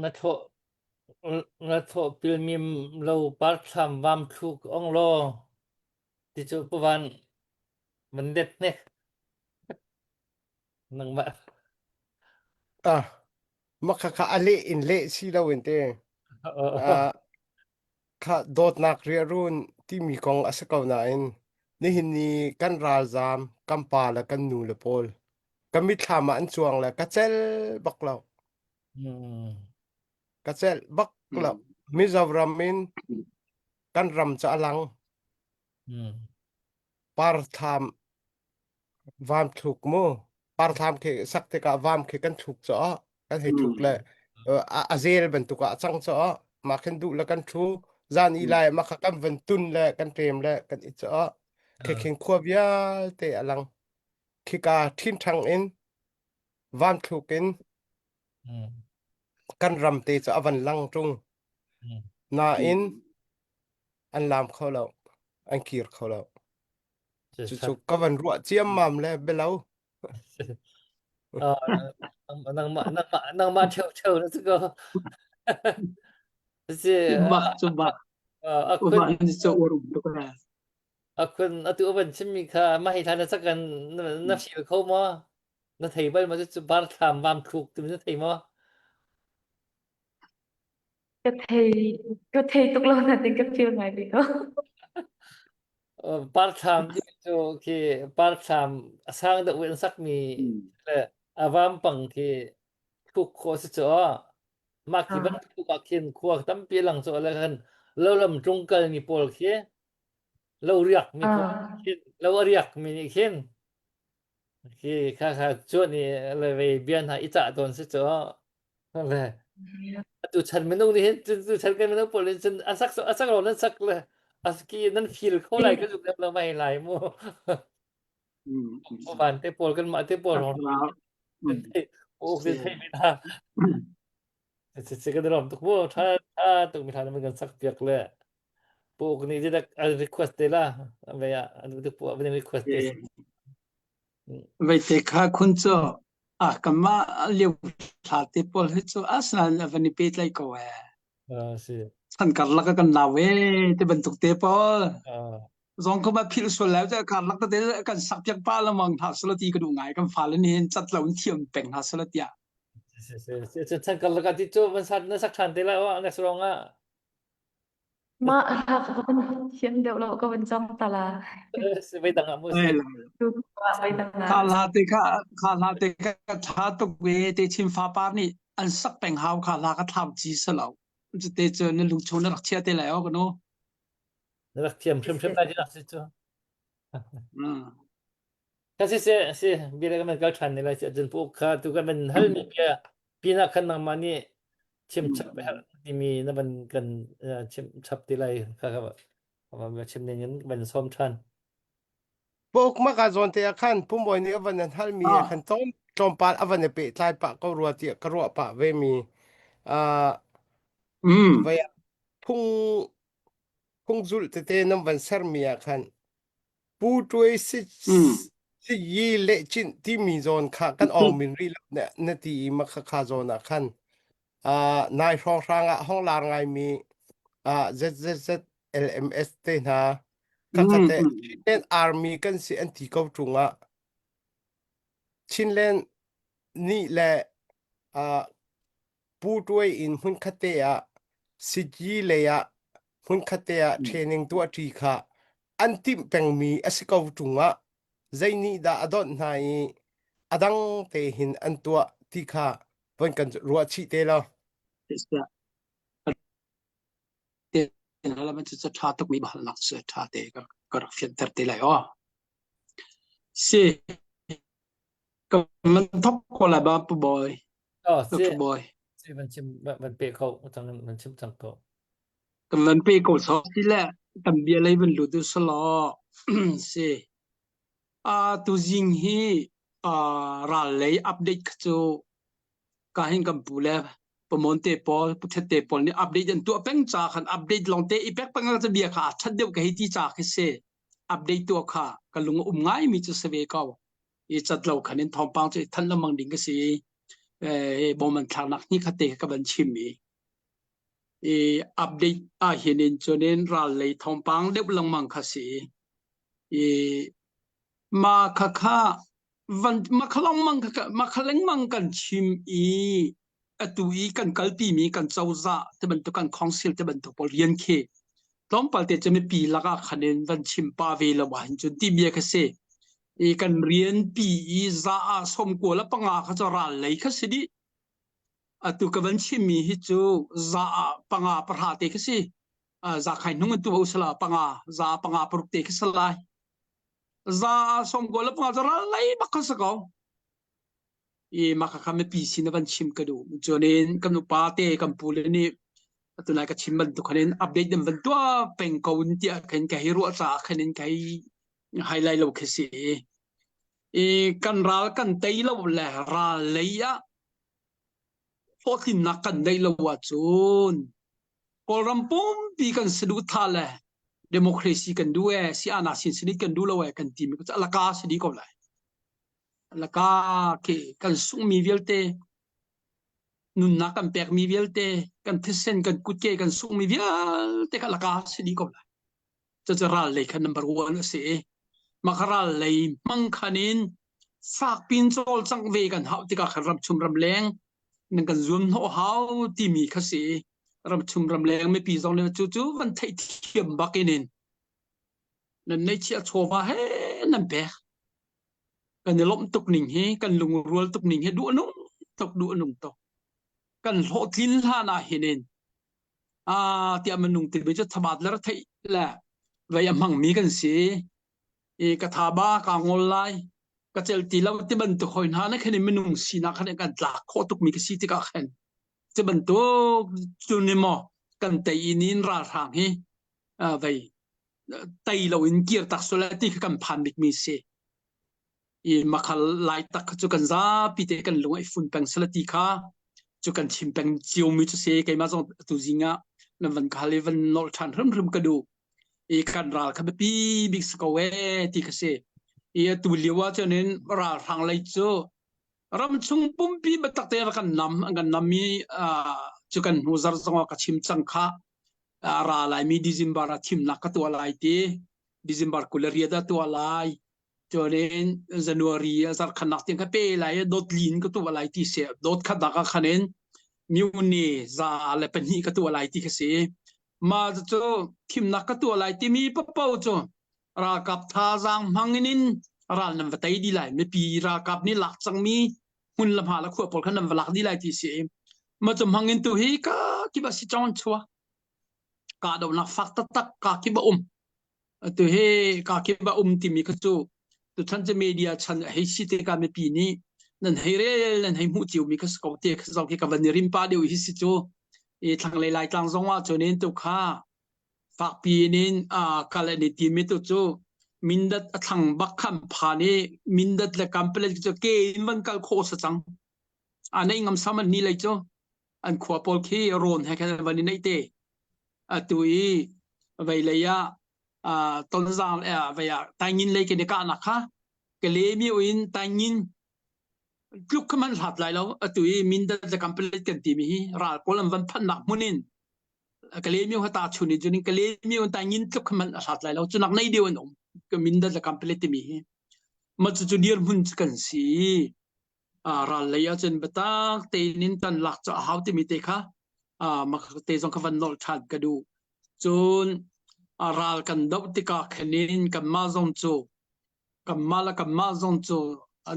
na tho na tho pilmim lo par tham vam thuk ong lo ti chu pawan man det ne nang ma makaka ali in le si lo inte kha dot nak ria run ti mi kong asakaw na in ni hin ni kan razam kan pa la kan nu le pol kan mi thama an chuang la ka chel bak lo ka chel bak lo Mizoram in kan ram cha alang par tham vam thuk mo par tham ke sak te ka vam ke kan thuk cho kan he thuk le azel ban tu ka chang cho ma khen du la kan thu zan i lai ma kha kan van tun le kan tem le kan i cho ke khen khwa bia te alang khi ka thin thang in vam thuk in kan ram te cho avan lang tung na in an lam kho lo an kir kho lo chu ka van ruwa chiam mam le belau nang ma cheu na chu ko si coba akun ini seorang tu kan akun atu ban chimmi kha ma hi thana sakan na fil kho mo na thei ba ma chu bar tham vam thuk tu na thei mo cái thầy tục lâu là tình cái phiêu này đi đó part time di chu ki part time sang da wen sak mi le avam pang ki thuk kho si cho ma ki ban thuk ka khin khuak tam pi lang cho la kan lo lam trung kal mi pol khi lo riak mi pol khi lo riak mi ni khin ki kha chu ni le ve bian ha ita don si cho le tu chan men nong ni hen tu chan kan men nong pol chen asak lo nan sak le aski nan feel kho lai ka ju la mai lai mo ban te pol kan ma te pol honโอ้คือใช่ไม่ได้จะกันรอบทุกพวกถ้าตรงมีทางมันกันสักเปียกเลยพวกนี้จะได้request ได้ละอะไรอ่ะอันนี้ทุกพวกเป็น request ได้ Vậy thì khá khôn cho cầm mà liều thả tiếp bol hết cho aslan vẫn đi bết lại câu à สิ ท่านกันลักกันนาเวที่บรรทุกเตปอลองเข้ามาพิลส่วนแล้วจะการลักกันเตกันสักยังป้าละมังทัศนตีกระดูกไงกันฟ้าแล้วนี่จัดเหล่าเทียมแป่งทัศนตีอ่ะฉันกันแล้วกันที่จูมันสัตว์นั่นสักทันทีแล้วว่านักร้องอ่ะ màก็เป็นเขียนเดี๋ยวเราก็เป็นจอมตลาด ไม่ต่างกันมั้งสิ ดูว่าไปต่างหาก ข้าลาเตก็ท้าตุกเวเตชิมฟ้าป้านี่อันสักแป่งหาวข้าลาก็ทำจีสเหล่าจะเตเจอในลุงชนรักเชียเตแล้วกันเนาะ นักเทียมเชื่อมได้จีนักสิจู ก็ สิเบียร์ก็มันก็ทันนี่แหละจนพวกข้าทุกคนมันฮัลมีเบียร์ปีนักขันนังมันนี่เชื่อมชับไปฮะที่มีนั่นมันกันเชื่อมชับที่ไรครับว่าเชื่อมในนั้นมันซ้อมทัน พวกมักอาจจะเขันพุ่มบอยนี่อวันนั้นฮัลมีขันต้นจอมปานอวันนี้เปิดท้ายปะก็รัวเตียก็รัวปะเวมีเวียพุ่งจุลเตน้ำวันเสร์มีขันผู้ช่วยสิยีเละจินที่มีโซนค่ะกันออกมินรีลับเนี่ยนาทีมักขาโซนขันนายช่องร่างห้องลางไงมีZLMS เตนะก็คันเตชินเลนอาร์มีกันสิอันที่เขาจุงชินเลนนี่แหละผู้ช่วยอินหุ่นคัตเตะสิจีเลยหุ่นคัตเตะเทรนนิ่งตัวที่ค่ะอันที่เป็นมีอสิเขาจุงใจนี่ดาอดอนนายอดังเตหินอันตัวที่ค่ะเป็นกันรัวชิเตลแล้วมันจะท้าตุกมีบ้านหลักเสือท้าเตก็รักเฟียนเตอร์เตเลยอ๋อสิก็มันทบคนละบ้าปบอยสิมันชิมมันเปะเขาจังมันชิมจังเขา ก็มันไปกดสอบที่แหละแต่เบียอะไรมันหลุดสลอสิตัวจริงที่รายเลยอัปเดตก็การเห็นกับผู้เล่ประมวลเตปอพุทธเตปอนี่อัปเดตจนตัวเป็นจากขันอัปเดตลองเตอีเป็กเป็นก็จะเบียขาชัดเดียวกับที่จากเสอัปเดตตัวขาก็ลุงง่ายมีจะเสวก้าวอีจัดเราขันเห็นทองปังจะทันละมังดิ่งก็สิ บอมันทางนักนี่คเตกับบัญชีมีอัปเดตเห็นจนเน้นรายเลยทองปังเด็บลังมังคสีมาค่าวันมาขลังมังมาขลังมังกันชิมตุยกันกัลปีมีกันเจ้าจ่าแต่บรรทุกกันคองเซลแต่บรรทุกปเรียนเคต้องปัลเตจะไม่ปีละก็คะแนนวันชิมปาเวลวันจนที่เบียกเสกันเรียนปีจ่าสมกัวและปังอาเขาจะรายเลยคสิดีตุกวันชิมมีฮิจูจ่าปังอาประหารเตคสิจ่าใครนุ่งตัวอุสลาปังอาจ่าปังอาปรุกเตคสลายจ่าสมกัวและปังอาจะรายเลยบักสกาวmaka kami pisi na ban chim kadu jonen kam nu pate kam pule ni tunai ka chim ban tu khanen update dem ban tu peng kaun ti khen ka hiru cha khanen kai highlight lo khesi kan ral kan tei lo la ra leya fotin na kan dei lo wa chun koram pum pi kan sedu thale democracy kan du si ana sin sin kan du lo kan ti mi ka la ka si di ko laiละก็กันสุ่งมีเวลเตนุนนักกันแปกมีเวลเตกันเทเซนกันกุดเกกันสุ่งมีเวลเตกันละก็สิดีก็เลยจะรัลเลยคันนัมเบอร์วันเสียมาคารัลเลยมังคันินฝากปินโซลจังเวกันเฮาที่ก็ขรับชุมรำแรงนั่นกันรวมโน้เฮาที่มีข้าเสียรับชุมรำแรงไม่ปีสองเลยจู่ๆวันไทยเทียมบักเองนั่นในเชียร์โชว์มาเฮ้นั่นแปกกันในล้มตุกหนิงเฮกันลุงรัวตุกหนิงเฮดูนุ่งตกดูนุ่งตกกันโหทิ้งท่านาเห็นเตียมันนุ่งติดไปจะทบาทแล้วไทยแหละไว้ยังมั่งมีกันสิกระทาบ้ากางออนไลน์กระเจลตีแล้วที่บรรทุกคนหาในขณะมันนุ่งสีนักขณะกันหลักโคตุกมีกันสิที่กันเห็นจะบรรทุกจุนนิมอกันแต่อินินราทางเฮไว้ไตเราอินเกียร์ตักสุดแล้วที่กันพันบิกมีเสมาขลายตักจุกันซาปีเตกันลงไอฝุ่นแปงสลัดตีข้าจุกันชิมแปงจิวมิจุเซกันมาส่งตุจิงะนั่นวันคาเลวันนอลชันเริ่มกระดูกันราลคับปีบิ๊กสกาวเวตีกเซตุเลียวจะเน้นราทางไลจูรำชงปุ่มปีบัตักเตะกันนำมีจุกันหัวซาร์สังวกชิมจังข้าราลายมีดิซิมบาร์ทิมนักตัวลายตีดิซิมบาร์คุลเรียดตัวลายจนJanuary สักขนาดที่เขาเปย์ไหลดอทลินก็ตัวอะไรที่เสียดอทขัดดักคะแนนมิวเนซาอะไรเป็นนี่ก็ตัวอะไรที่เขาเสียมาจะทีมนักก็ตัวอะไรที่มีปั๊บปั๊บจ้ะรากับท่าจังมังนินรานำวัตถุดีไหลไม่ปีรากับนี่หลักจังมีหุ่นละพาละขวบพอขนำหลักดีไหลที่เสียมาจะมังนินตัวเฮก็คิดว่าสิจังชัวกาดเอาหนักฟักตักกาคิดว่าตัวเฮกาคิดว่าที่มีก็จูตัวท่านจะมีเดียฉันให้สิเตการไม่ปีนี้นั่นให้เรื่องนั่นให้มูจิวมีก็สกอตเตกสาวที่กับวันนี้ริมป้าเดียวฮิสิโจทางหลายๆทางสองว่าจนเน้นตัวข้าฝากปีนี้กาลนิติมิตุโจมินดัดทางบักคำพานีมินดัดและกัมเปลจเกย์มันกัลโคสจังอันนี้งำซ้ำมันนี่เลยโจอันขวบโอเคโรนให้กันวันนี้ในเตตัวไว้เลยตอนนั้นไว้ตายยินเลยกันเด็กนักค่ะก็เลยมีวินตายยินลุกขึ้นมาหลับเลยแล้วตัวมินดัดจะกัมเปลกันทีมีราโกลัมวันพันนักมุนินก็เลยมีหัวตาชุนิจุนิก็เลยมีวันตายยินลุกขึ้นมาหลับเลยแล้วจุนักในเดียวนุ่มก็มินดัดจะกัมเปลทีมีมาจุดเดียวมุ่งกันสิราเลยจนบัตักเตนินตันหลักจะหาที่มีเตค่ะมาเตส่งคำนอลชัดก็ดูจนราลกันดาวติกาเขนินกับมาซอนโจกับมาละกับมาซอนโจ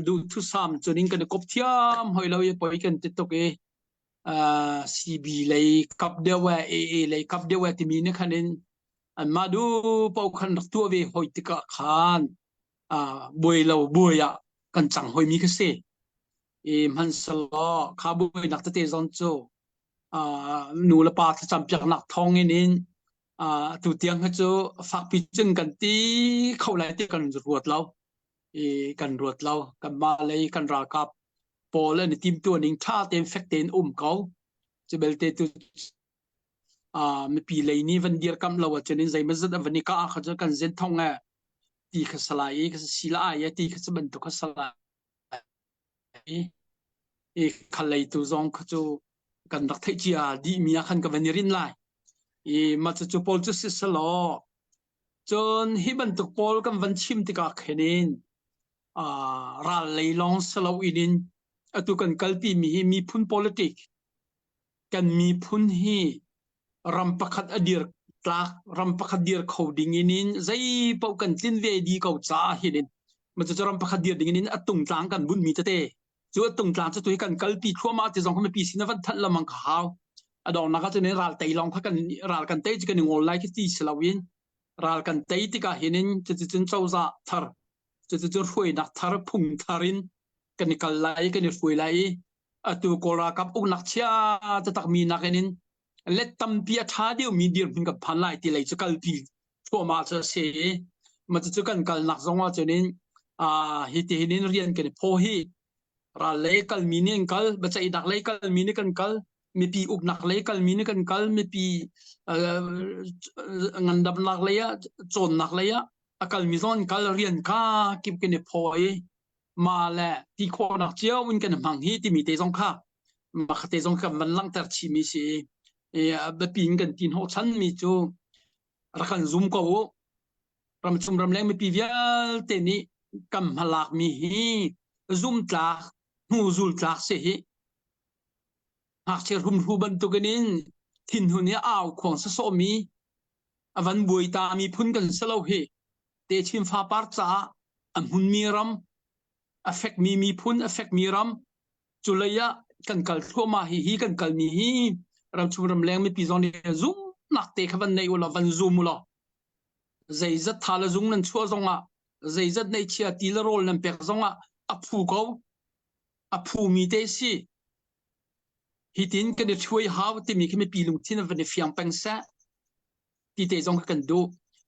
ดูทุสามจนินกันกบเทียมหอยเราอย่าปล่อยกันติดตกซีบีเลยกับเดียวเลยกับเดียวที่มีเนี่ยคะแนนมาดูเป่าขันตัวเวหอยติกาขานบวยเราบวยกันจังหอยมีแค่เสมันสลอข้าบวยนักเตะซอนโจหนูละปาจำจากหนักทองนี่ตัวเตียงเขาจะฝากพิจารณากันที่เข้าไล่ที่กันรวดเรากันรวดเรากันมาเลยกันรากับพอแล้วในทีมตัวหนึ่งถ้าเต็มเฟกเต็มเขาจะเบลเตตุไม่ปีเลยนี่วันเดียร์กำเราจะนี่ใจมันจะวันนี้ก็เขาจะกันเส้นทองตีขสลายขสิลายตีขสบันตุขสลาย คันเลยตัวจงขจูกันรักไทยจียดีมีอาคันกับวันนี้รินไลมาจูปอลจูสิสลอจนฮิบันตุกปอลกันวันชิมติกาเขนินรัลเลยลองสลาวินินตุกันกัลปีมีพุน politic กันมีพุนฮีรัมปักอดีร์ตากรัมปักอดีร์เขาดิ่งนินใจเป่ากันทิ้นเวดีเขาจ้าหินินมันจะรัมปักอดีร์ดิ่งนินตุงตางกันบุญมีเตจวดตุงตางจะตัวกันกัลปีทั่วมาจะส่งเขาไม่ปีสินวันทันละมังขาวดอกนักจะเนี่ยรัลไตลองพักกันรัลกันเตจะกันงอลไลค์ที่สลาวินรัลกันเตติกาหินินจะเจ้าซาทาร์จะรวยนักทาร์พุ่งทารินกันนิกัลไลกันนิรวยไลตัวโกรากับอุกนักเชียจะตักมีนักนินเล็ดตั้มปีอาท้าเดียวมีเดียร์เป็นกับพันไลที่ไหลจะกัลปีทั่วมาจะเสียมันจะกันกัลนักสงว่าจะนินฮิตหินินเรียนกันพอฮีรัลเลกัลมีนินกัลบัจจัยนักเลกัลมีนิกันกัลมีปีอุกนักเลกัลมีนิกันกัลมีปีงันดับนักเลยะโจนนักเลยะกัลมีซอนกัลเรียนก้ากิบกันพอมาแหละที่ขวนักเจ้าวินกันมังฮีที่มีเตจงข้ามาเตจงข้ามันลังตัดชิมิสิแบบปีนกันทีนหัวชั้นมีจูรักันซุ่มก็วรำซุ่มรำแรงไม่ปีเวียเตนี่กำหลักมีฮีซุ่มตากหูซุลตากเสียหากเชื่อรุ่มรูบันตุกันนินทินหุนเนี้ยอ้าวของสะสมีวันบุยตามีพุ่นกันสลาวเฮเตชิมฟ้าปาร์จ้าอันหุนมีรำeffect มีพุ่น effect มีรำจุลยะกันกัลทั่วมาฮีกันกัลมีฮีรำชุมรำแรงไม่ปีจอนเนี่ยซุ่มนักเตะขับวันในอุลาวันซุ่มอุลาใจจัดทาลซุ่มนั่นชัวซงอ่ะใจจัดในเชียตีละโรลนั่นเปกซงอ่ะอับผูเขาอับผูมีเตสิฮิตินกันจะช่วยหาว่าที่มีแค่ไม่ปีลุงที่นั่นวันนี้ฟิยงเป็งแซ่ที่เตะซงกันดู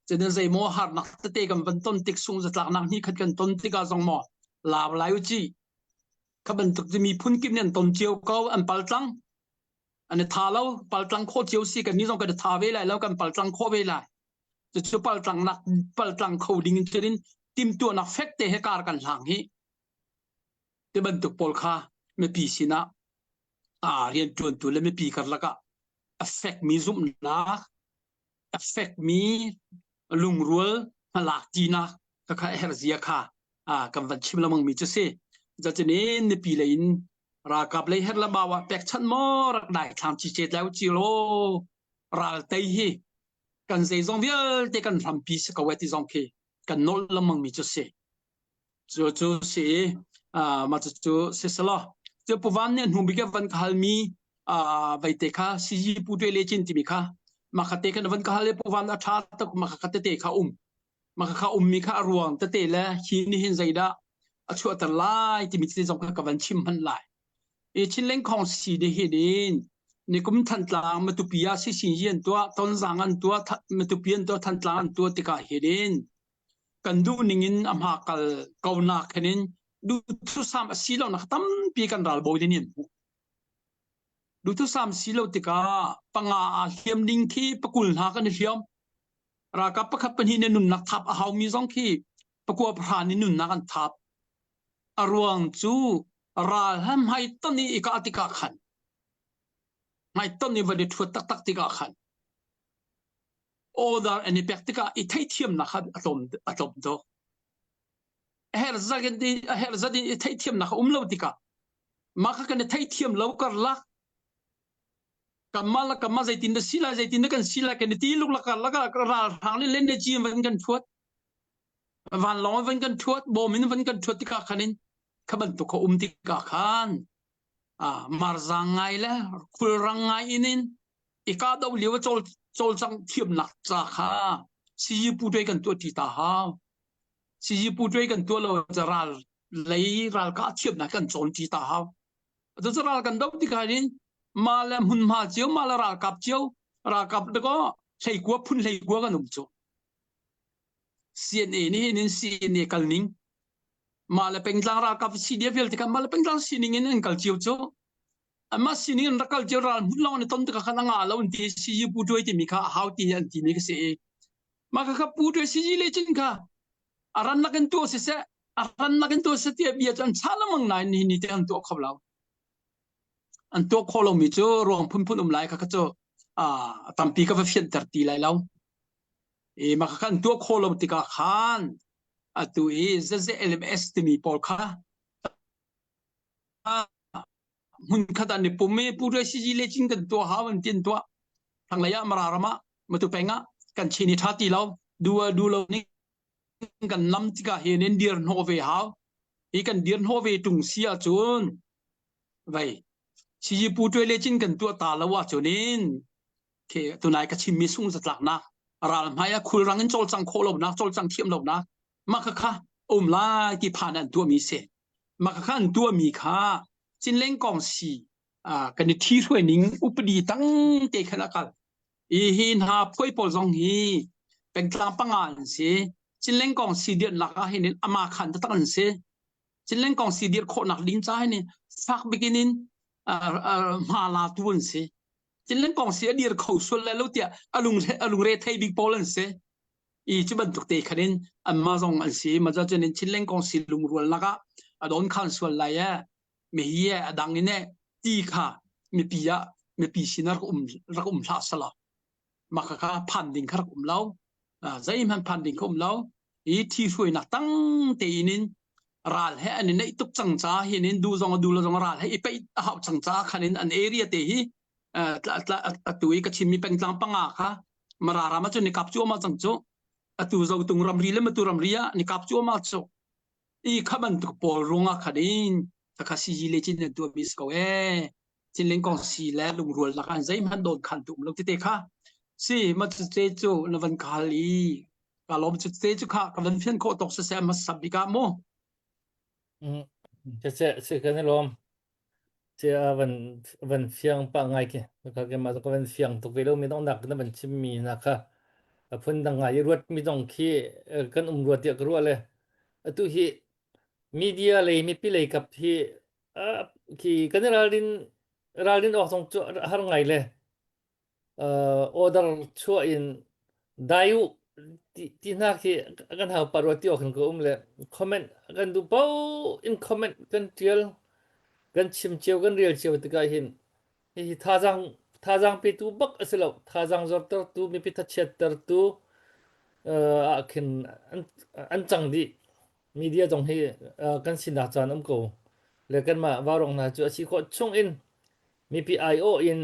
จะเดินใจโมหะนักเตะกันวันต้นติกซุ่มจะหลักนักนี่ขัดกันต้นติกาซงหมอลาวลายจีขบันตุกจะมีพุ่นกิมเนี่ยต้นเจียวเขาอันปัลตังอันนี้ทาแล้วปัลตังโคเจียวสิกันนี่ต้องกันทาเวลาแล้วกันปัลตังโคเวลาจะช่วยปัลตังนักปัลตังเขาดิ่งจะดินติมตัวนักเฟกเตะให้การกันหลังฮีที่บันตุกปอลคาไม่ปีสินะเรียนจวนตัวเลยไม่ปีกันละก็เอฟเฟกมีซุ่มนักเอฟเฟกมีลุงรัวมาหลักจีนักก็แค่เฮร์เซียค่ะกันวันชิมละมังมีจะเสจะเนี่ยในปีเลยรากับเลยเฮร์ละบ่าวเป็กชันมอรักได้ทำชีเจตแล้วจิโร่รัลเตยกันเซซองเวียเตกันทำปีสกาวติซองเคกันโนละมังมีจะเสจู่เสมาจู่เสสละจะพวันเนี่ยหนุ่มบิกวันขลมีไปเตะซีจีพูดด้วยเลจินติมิค่ะมาขัดเตะกันวันขลพวันอาชาตกมาขัดเตะข้ามาข้ามีข้ารวงแต่เตะแล้วฮีนี่เห็นใจได้ช่วยตลายที่มีที่สำคัญกับวันชิมพันหลายชิ้นเล็กของสีเดียดินนี่ก็มันทันตลางมาตุปียาสิสิเย็นตัวตอนสังอันตัวมาตุปียนตัวทันตลางตัวติกาเฮดินกันดูนิ่งอัมหากลกาวนักเห็นดูทุกสามสีเหล่านักตั้มปีกันรัลบอยดินดูทุกสามสีเหล่าติกาปังอาเทียมดิ่งที่ปะกุลหากันเทียมรากับประคับเป็นหินนุนนักทับอาหามีสองขีประกวดพรานนุนนักทับอรวงจูราลhemให้ต้นนี้อีกอติกาขันให้ต้นนี้วันเดียวตักติกาขันโอดาร์อันนี้เป็กติกาอีไทเทียมนะครับอารมณ์โตเฮร์ซักดีอีไทเทียมนะครับเลวติกามาคักันไทเทียมเลวกันละกำมาใจตินเดสิลาใจตินเดกันสิลากันตีลูกละกันราทางนี้เล่นได้จีนวันกันชวดวันลองวันกันชวดโบมินวันกันชวดติกาขันินขบันตุกเขาติกาขันมารังไงละคุรังไงนินอีกาดาวเลี้ยวโจลจังเทียมหนักจ้าค่ะซีจีพูดด้วยกันตัวที่ตาหาซีจีพูดด้วยกันตัวเราจะรัลเลยรัลก็เทียมหนักกันโจลที่ตาหาจะรัลกันดาวติกานินมาแล้วมุนมาเจียวมาแล้วรากับเจียวรากับแล้วก็ใช้กัวพุ่นใช้กัวกันหนุ่มโจเสียนนี่เสียนกัลนิงมาแล้วเป็นกลางรากับซีเดียเวลติกันมาแล้วเป็นกลางซีนิงนี่กัลเจียวโจมาซีนิงรักกัลเจียวรามุนลองในต้นตะกันงาแล้ววันที่ซีจีพูดด้วยที่มีข้าหาวที่อันที่มีก็เสียมาข้าพูดด้วยซีจีเลจินข้าอารันนักกันตัวเสียอารันนักกันตัวเสียเบียจันชาละมังนายนี่เตอันตัวขับเรา อันตัวโคลมีจูรวงพุ่นไลค่ะก็จูตัมปีก็เฟียนตัดตีไลแล้วมาคันตัวโคลมติกาขานตัวจะLMS ที่มีปอลค่ะหุ่นขดานในปุ่มไม่พูดเรื่องสิเลจิงกันตัวหาวันเตียนตัวทางระยะมารามามาตัวเป็งกันชินิทัตีแล้วดูเรานี่กันน้ำที่ก็เห็นเดียร์โนเวฮาวอีกันเดียร์โนเวตุงเสียจนไว้สิพูดเรื่องเลจิงกันตัวตาละว่าจนินเคตัวนายก็ชิมมีสุ่งสัตว์หลักนะราลมายคุยรังเงินโจลจังโคลบนะโจลจังเทียมลบนะมาค่ะลาที่ผ่านอันตัวมีเสมาค่ะอันตัวมีค่ะจินเล่งกองสีกันที่ช่วยนิ่งอุปดีตั้งเตะขนาดกันหินหาพ่อยปอจงฮีเป็นกลางปังงานเสจินเล่งกองสีเดียดหลักให้เนี่ยอามาขันตั้งเสจินเล่งกองสีเดียดโคนักลิ้นใจเนี่ยฟักบิกินินมาลาตุนเสจินเล่งกองสีเดียดเขาส่วนแล้วเตียอลุงเรทไทยบิ๊กบอลเสจุบันตุกเตะขนาดอามาจงอันเสมาจะจินจินเล่งกองสีลุงรัวลักโดนขันส่วนไรไม่เหี้ยดังนี้เนี่ยตีค่ะไม่ปีสินะรักลาสละมาค่ะพันดิ่งค่ะรักเล่าใจมันพันดิ่งค่ะเล่าที่ช่วยนักตั้งเตนินรัลให้อันนี้ตุกจังจ้าเห็นดูจงรัลให้ไปหาจังจ้าขันอันเอรียเตหีตัวก็ชิมมีเป็นกลางปังอาค่ะมารามาจนนิกับจัวมาจังจัวตัวจงตุงรำรีเลยมาตัวรำรีอะนิกับจัวมาจัวข้ามันตุกปอลรงอ่ะขันถ้าข้าซีจีเลจินตัวมิสก็จินเล่งกองสีแล้วลุงรัวละกันใจมันโดนขันตุ่มลงที่เตะค่ะสิมาจุดเตจูนวันคาลีกาลมจุดเตจูค่ะกำลังเพี้ยนโคตกเสียมาสับบิกาโมจะกันลมจะวันเฟียงปังไงแกก็แกมาต้องวันเฟียงตุกเวลไม่ต้องหนักนะมันชิมมีนะคะพุ่นดังไงรวดไม่ต้องขี้กันรวดเดียวก็รวดเลยตุฮีมีเดียเลยมีปีเลยกับที่ขี้กันราลินออกตรงจุดหาไงเลยออเดอร์ช่วยอินได้อยู่ที่นักที่กันหาปารวที่ออกกันก็เลยคอมเมนต์กันดูเป้าอินคอมเมนต์กันเทียลกันชิมเชียวกันเรียลเชียวที่กายเห็นที่ท่าจังไปตูบักสิแล้วท่าจังจอดตูมีพิทัชเชตต์ตูคินอันจังดีมีเดียตรงที่กันสินาจานกูเลยกันมาวารองนาจูอาชีพชงอินมีพีไอโออิน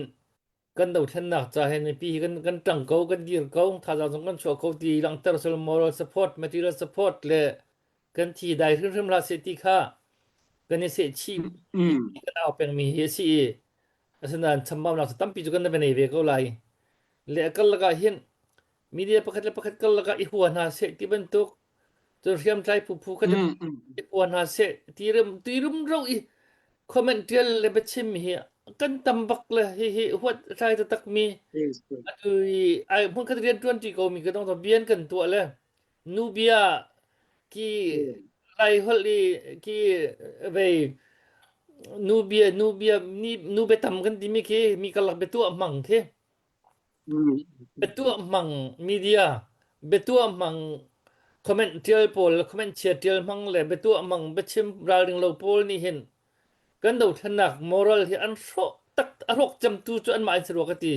กันดูท่านนักจะเห็นปีกันตั้งเขากันดีเขาถ้าเราต้องกันช่วยเขาดีหลังเตอร์โซลมอรัลสปอร์ตแมทริอลสปอร์ตเลยกันที่ได้เรื่องราวเศรษฐกิจกันในเศรษฐีกันเอาเป็นมีเฮซีฉะนั้นทำบ้านเราตั้งปีจุกันได้เป็นเอเวก็เลยเลยกันละก็เห็นมีเดียประคัดกันละก็อีหัวหน้าเศรษฐีบรรทุกจนเรียมใจผู้กันอีหัวหน้าเศรษฐีเริ่มเราอีคอมเมนต์เดียร์เลยเป็นชิมเฮียกันตำบักเลยหัวใจจะตักมีไอ้พวกเขาเรียนทวนที่เขามีก็ต้องทำเบียนกันตัวเลยนูเบียqui lai holi qui ve nubia ni nube tam kan dimi ke mi kalak betu amang ke betu amang media betu amang comment tial pol comment chat tial mang le betu amang bechim raling lo pol ni hin kan do thanak moral hi an ro tak arok jam tu chu an mai sro ka ti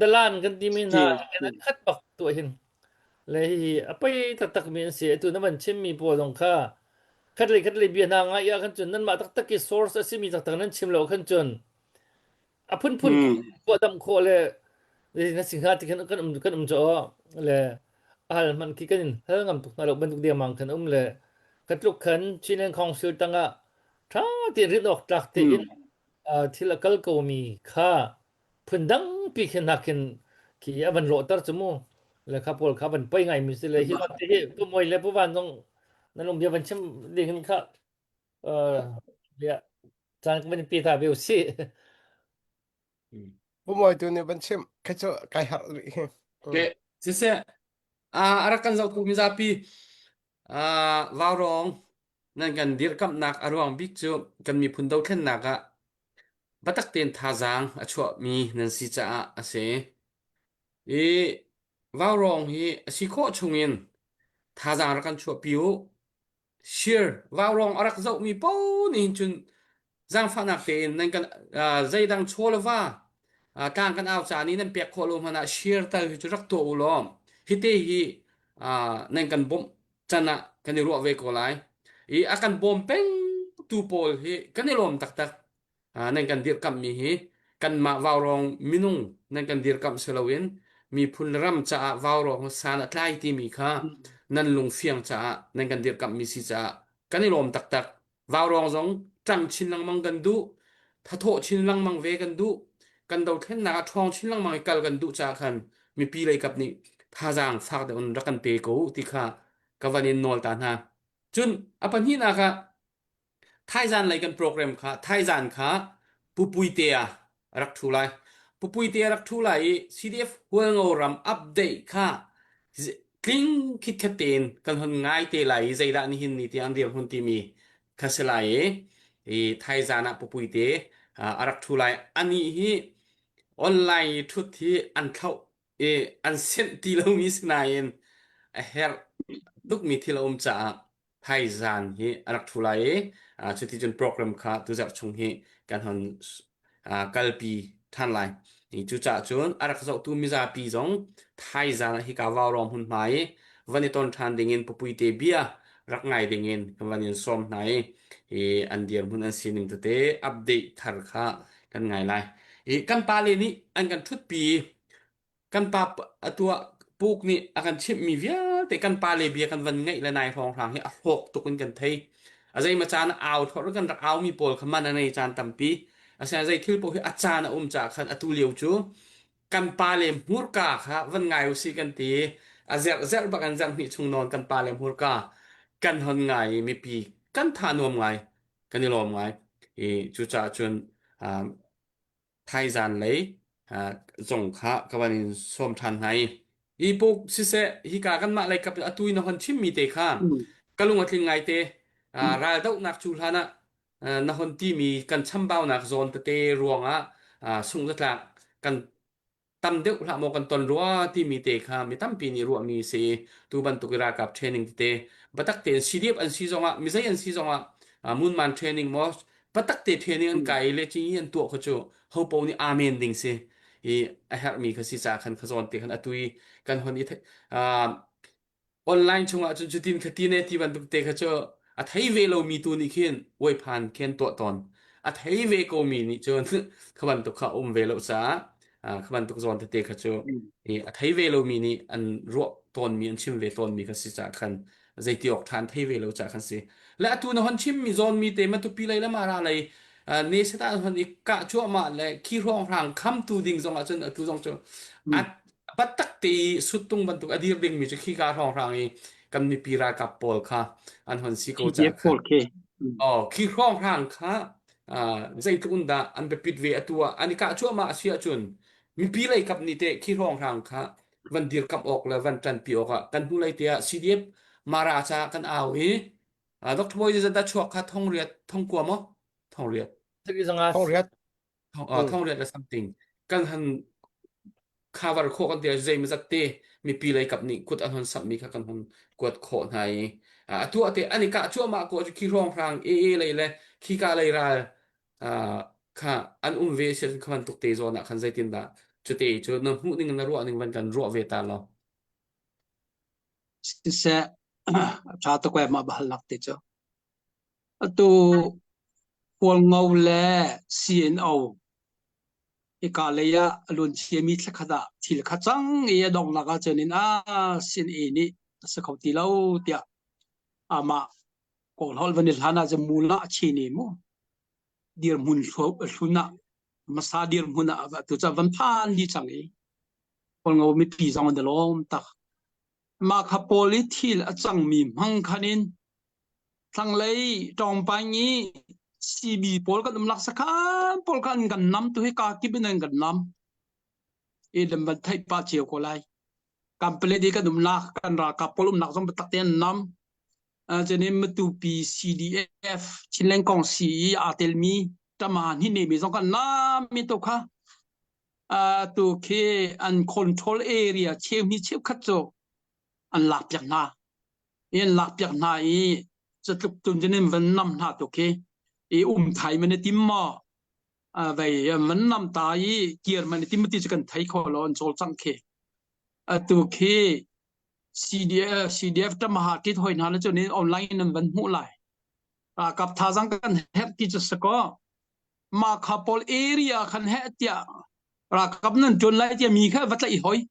dalan kan dimi na an khat bak tu hinเลยไปตักมีเสียตัวนั้นมันชิมมีปวดองค่าคัดเลยเบียนางายาขันจนนั้นมาตักกี่ source สิมีตักนั้นชิมเราขันจนพุ่นปวดดำโคเลยนั่นสิ่งที่กันจ่อเลยมันคิดกันเฮ้ยงำตุกนรกบรรทุกเดียมังขันเลยกัดลุกขันชินของสุดตั้งอ่ะถ้าที่ริดออกจากที่ที่ละกัลก็มีค่าพุ่นดังปีขึ้นนักขึ้นขี้อันโหลดตัดจมูกเลยครับพวกเขาเป็นไปไงมิสเลยที่เราที่ผู้มวยเลยผู้วันต้องนั่นลงเดียวมันช่ำดีขึ้นครับเดี๋ยวจานก็เป็นปีตาเบลซี่ผู้มวยตัวนี้มันเชื่อมแค่จะไกลหักเลย โอเคเสียอารักกันจะคุมจะปีวาวรองนั่นกันเดียร์กับนักอารมณ์บิ๊กจูกันมีพุนดาวเข็นนักบัตักเตียนท่าจางชัวมีนั่นสิจ้าเสวาวรองฮีสิโคชงเงินท่าจางรักกันชัวปิวเชียร์วาวรองอารักจะมีป้อนี่จุน giang pha nak te nan kan zai dang cholwa tang kan aw cha ni nan pek kholum hana share tal hi chu rak to ulom hi te hi nan kan bom chana kan ni ro ve ko lai I akan bom peng tu pol hi kan ni lom tak tak nan kan dir kam mi hi kan ma waw rong minung nan kan dir kam selawin mi phun ram cha waw rong sana tlai ti mi kha nan lung fiang cha nan kan dir kam mi si cha kan ni lom tak tak waw rong zong trăng chín lăng mang gần đủ thà thọ chín lăng mang về gần đủ gần đầu thiên nã thong chín lăng mang kal gần đủ cha khan mi pi lấy cặp ni tha giang phạc de on rakan pe ko ti kha kavanin nol ta na chun apan hi na kha thai gian lấy gần program kha thai gian kha pupui te a rak thu lai pupui te rak thu lai cdf huang oram update kha kling khit khaten kan hon ngai te lai zaida ni hin ni ti an dir hun ti mi khaselai thai zana pupuite arak thulai ani hi online thut hi an thau an sen ti lo mi snain a her duk mi thila cha thai zan hi arak thulai chuti chun program kha tu za chung hi kan hon kalpi than lai ni chu cha chun arak zo tu mi za pi zong thai zana hi ka waw rom hun mai vani ton than dingin pupuite bia rak ngai dingin vanin som nai an diam hun an sining te update thar kha kan ngai lai kan pa le ni an kan thut pi kan pa atua puk ni akan chip mi via te kan pa le bia kan van ngai la nai thong thang hi a hok tukun kan thei azai ma chan aw thor kan rak aw mi pol khaman anei chan tampi asa azai thil po hi achana cha khan atu liu chu kan pa le mur ka kha van ngai usi kan ti azer zer bakan jang ni chung non kan pa le mur ka kan hon ngai mi pi kan tha nom ngai kan ni lom ngai chu cha chun thai zan lấy zong kha kawanin som than nai pok si se hi ka kan ma lai kap atui na hon chim mi te kha kalung atling ngai te ral dau nak chu hlana na hon ti mi kan cham baw nak zon te ruanga sung la kan tam deuh hla mo kan ton ruwa ti mi te kha mi tam pi ni ruwa mi se tu ban tukira kap training te batak te cdf an si zonga mi zai an si zonga mun man training mo batak te training an kai le chi an tu kho chu ho po ni amen ding se a her mi kha si cha khan khazon te khan atui kan hon i online chunga chu chutin khatine ti ban tuk te kha chu a thai ve lo mi tu ni khin woi phan khen to ton a thai ve ko mi ni chon khaban to kha ve lo sa khaban tuk zon te kha chu a thai ve lo mi ni an ro ton mi an chim ve ton mi kha si cha khan zai ti ok than thai ve lo cha khan si la tu na hon chim mi zon mi te ma tu pi lai la ma ra lai ne se ta hon i ka chu ma le ki rong rang kham tu ding zong a chun tu zong chu at patak te sutung ban tuk adir ding mi chu khi ka rong rang i kan mi pi ra ka pol kha an hon si ko cha kha khi rong rang kha zai tu unda an be pit ve atua ani ka chu ma sia chun mi pi lai kap ni te khi rong rang kha van dir kap ok la van tran pi ok kan hu lai te cdf mara cha kan aw hi dr boyจะได้ช่วยค่าท่องเรียนท่องกลัวมั้ยท่องเรียน Sige nga Không riết ท่องเรียนอะไร something กันหันcover โคกันเดียวใจมันจะเตะมีปีอะไรกับนี่กดอันหันสับมีค่ะกันหันกดโคในตัวเตะอันนี้ก็ช่วยมากกว่าจะขี้ร้องพรางเลยเลยขี้กาเลยรายค่ะอันเวชคันตุกเตะโซนคันใจตินดาจุดเตะจุดนึงหูนึงนรัวนึงวันกันรัวเวตาเรา se cha to kwa ma bahal nak te cho atu pol ngau le cno e ka le ya alun chi mi thla khada thil kha chang e dong la ga chenin sin e ni sa khau ti lo tia ama kol hol vanil hana je mula chi ni mo dir mun hluna masa dir muna tu cha van phan di chang e pol ngau mi pi zong de lom takมาคาโปลิทิลจังมีมังคันินทั้งเลยจอมไปงี้ซีบีโปลกันลักษณะโปลกันกันน้ำตัวให้กากิบเป็นกันน้ำเดิมบันไทยป้าเชียวก็ไล่การเปลี่ยนดีกันดุมลักกันรักกับโปลุมนักสมบัติเตียนน้ำจะเนี่ยมาตูปี CDF ชินเลงกองสีอาเตลมีจะมาที่นี่มีสองกันน้ำมีตัวค่ะตัวเคอันคอนโทรลเอเรียเชียวมีเชียวขัดโจอันหลับอย่างน่าหลับอย่างน่าจะตุกตุนจะเนี่ยมันนำหน้าตัวเค Thái mình tìm mà vậy mình nằm tại kia mình tìm tí cho cần thấy khó lo cho chẳng khe từ khi CDF trăm hạt cái thôi nó cho nên online nên vẫn mua lại cặp thà rằng cần hết tí cho có mà couple area cần hết tiệt cặp nên chôn lại tiệt mi khá vật lại hỏi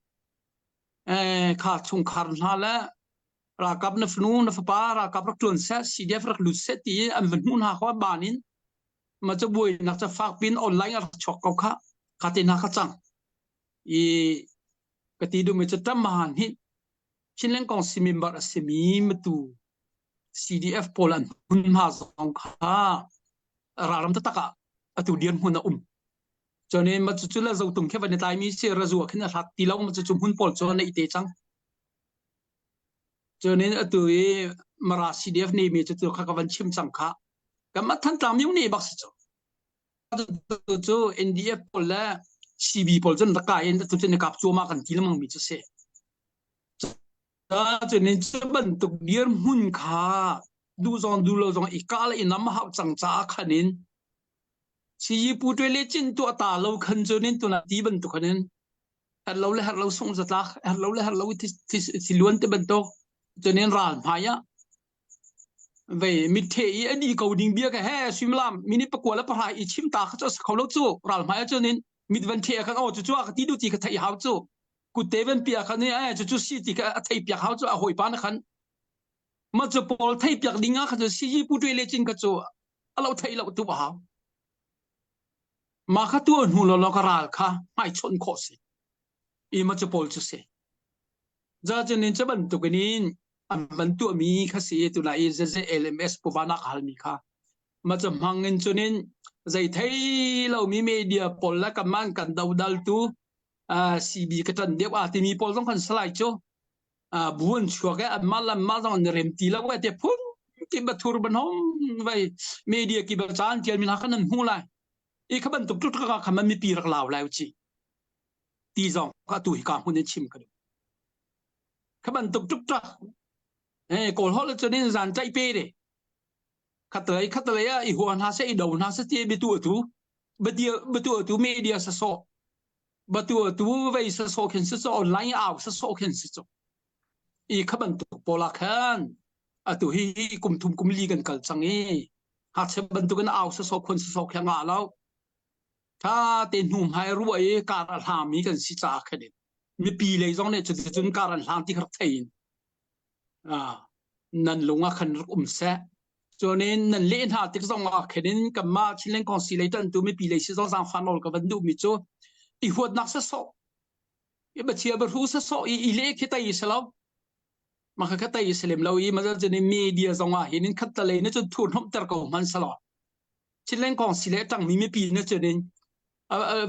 khá chung khá là cặp nó phun nó phá cặp chôn set CDF rak lút set tí anh vẫn mua hoa banin mà cho buổi nãy cho phát pin online ở chọc câu khá tên khá chẳng cái tí đồ mới cho trăm hàn hít xin lên con xin mình bảo xin mình tu CDF Poland hun ha zong kha raram ta taka atu dian hun cho nên mà chú là dầu tung cái vấn đề tai mi sẽ ra rùa khi nào hạt tí lâu mà chú hun pol cho này tệ chăng cho nên atu mà ra CDF này mi chú khá vấn chim chăng kha cái mắt thân tam yung này bác sĩ chú NDF Pol là CB Pol chân tất cả anh chú chân cặp chú mà cần tí lắm mi chú sẽ cho nên chú bận tục dian hun kha du lo zong ikala inam hao chang cha khanin si pu twe le chin tu ta lo khan cho nên tu na ti ban tu khanin har lo song za ta har lo ti luan te ban to cho nên ran phaya về mit the i đi cầu ding bia ka he simlam mini pakwa la pa i chim ta kha cho kholo chu ran phaya cho nên mit van the kha o chu chu ka ti du ti ka thai hao chu ku te ven pia kha ni a chu si ti ka thai pia hao chu a hoi pan khan mà cho Paul thấy việc đi ngang cái gì bút đuôi lên trên cái chỗ, alo thấy lâu tu bảo, mà cái tuần hùn lo cái ra cái mai chọn khó xí, mà cho Paul cho xe, giờ cho nên cho bạn tụi cái nín, bạn tụi mi cái gì tụi này cái LMS của bạn nào hal mi cái, mà cho mang lên cho nên dạy thấy lâu mi media Paul là cái man cần đầu đal tu, CB cái trận điệp thì mi Paul không cần slide cho. Buồn chua cái mà rằng rem tí là vậy thì phun cái bát thur bên hông vậy media cái bát chan tiền mình hắc nên hú lại các bạn tục các mình mi pi rắc lao lại chi tí dòng các tuổi cả hôn đến chim cái các bạn tục cổ họ là cho nên dàn chạy pe đấy khát tới à hoàn ha sẽ đầu ha sẽ chơi bị tu media sẽ so bị tu vậy sẽ so khen sẽ so online out sẽ so khen sẽ so các bạn tụ pola khan tụ hi cùng thum cùng li gần cẩn sang hạt sẽ bạn tụ cái áo sẽ so khen sẽ so khen ngã lâu ta tên hùng hai ruồi cả làm mi gần si cha cái đấy mi pi lấy giống này chun cả làm thì khắc thấy năn lung khan sẽ cho nên năn lệ hạt thì giống cái đến cầm ma chỉ lên con si lấy tân tụ mi pi lấy si giống sang phan cái vấn đề mi cho huột nát sẽ so bữa chiều bữa hu sẽ so lệ cái tay sẽ lâu mà cái tay Islam lâu mà cho nên media dòng hiện khát ta lấy nó cho thua không tao cầu man salo chỉ lên còn xí lệ chẳng mi pi nó cho nên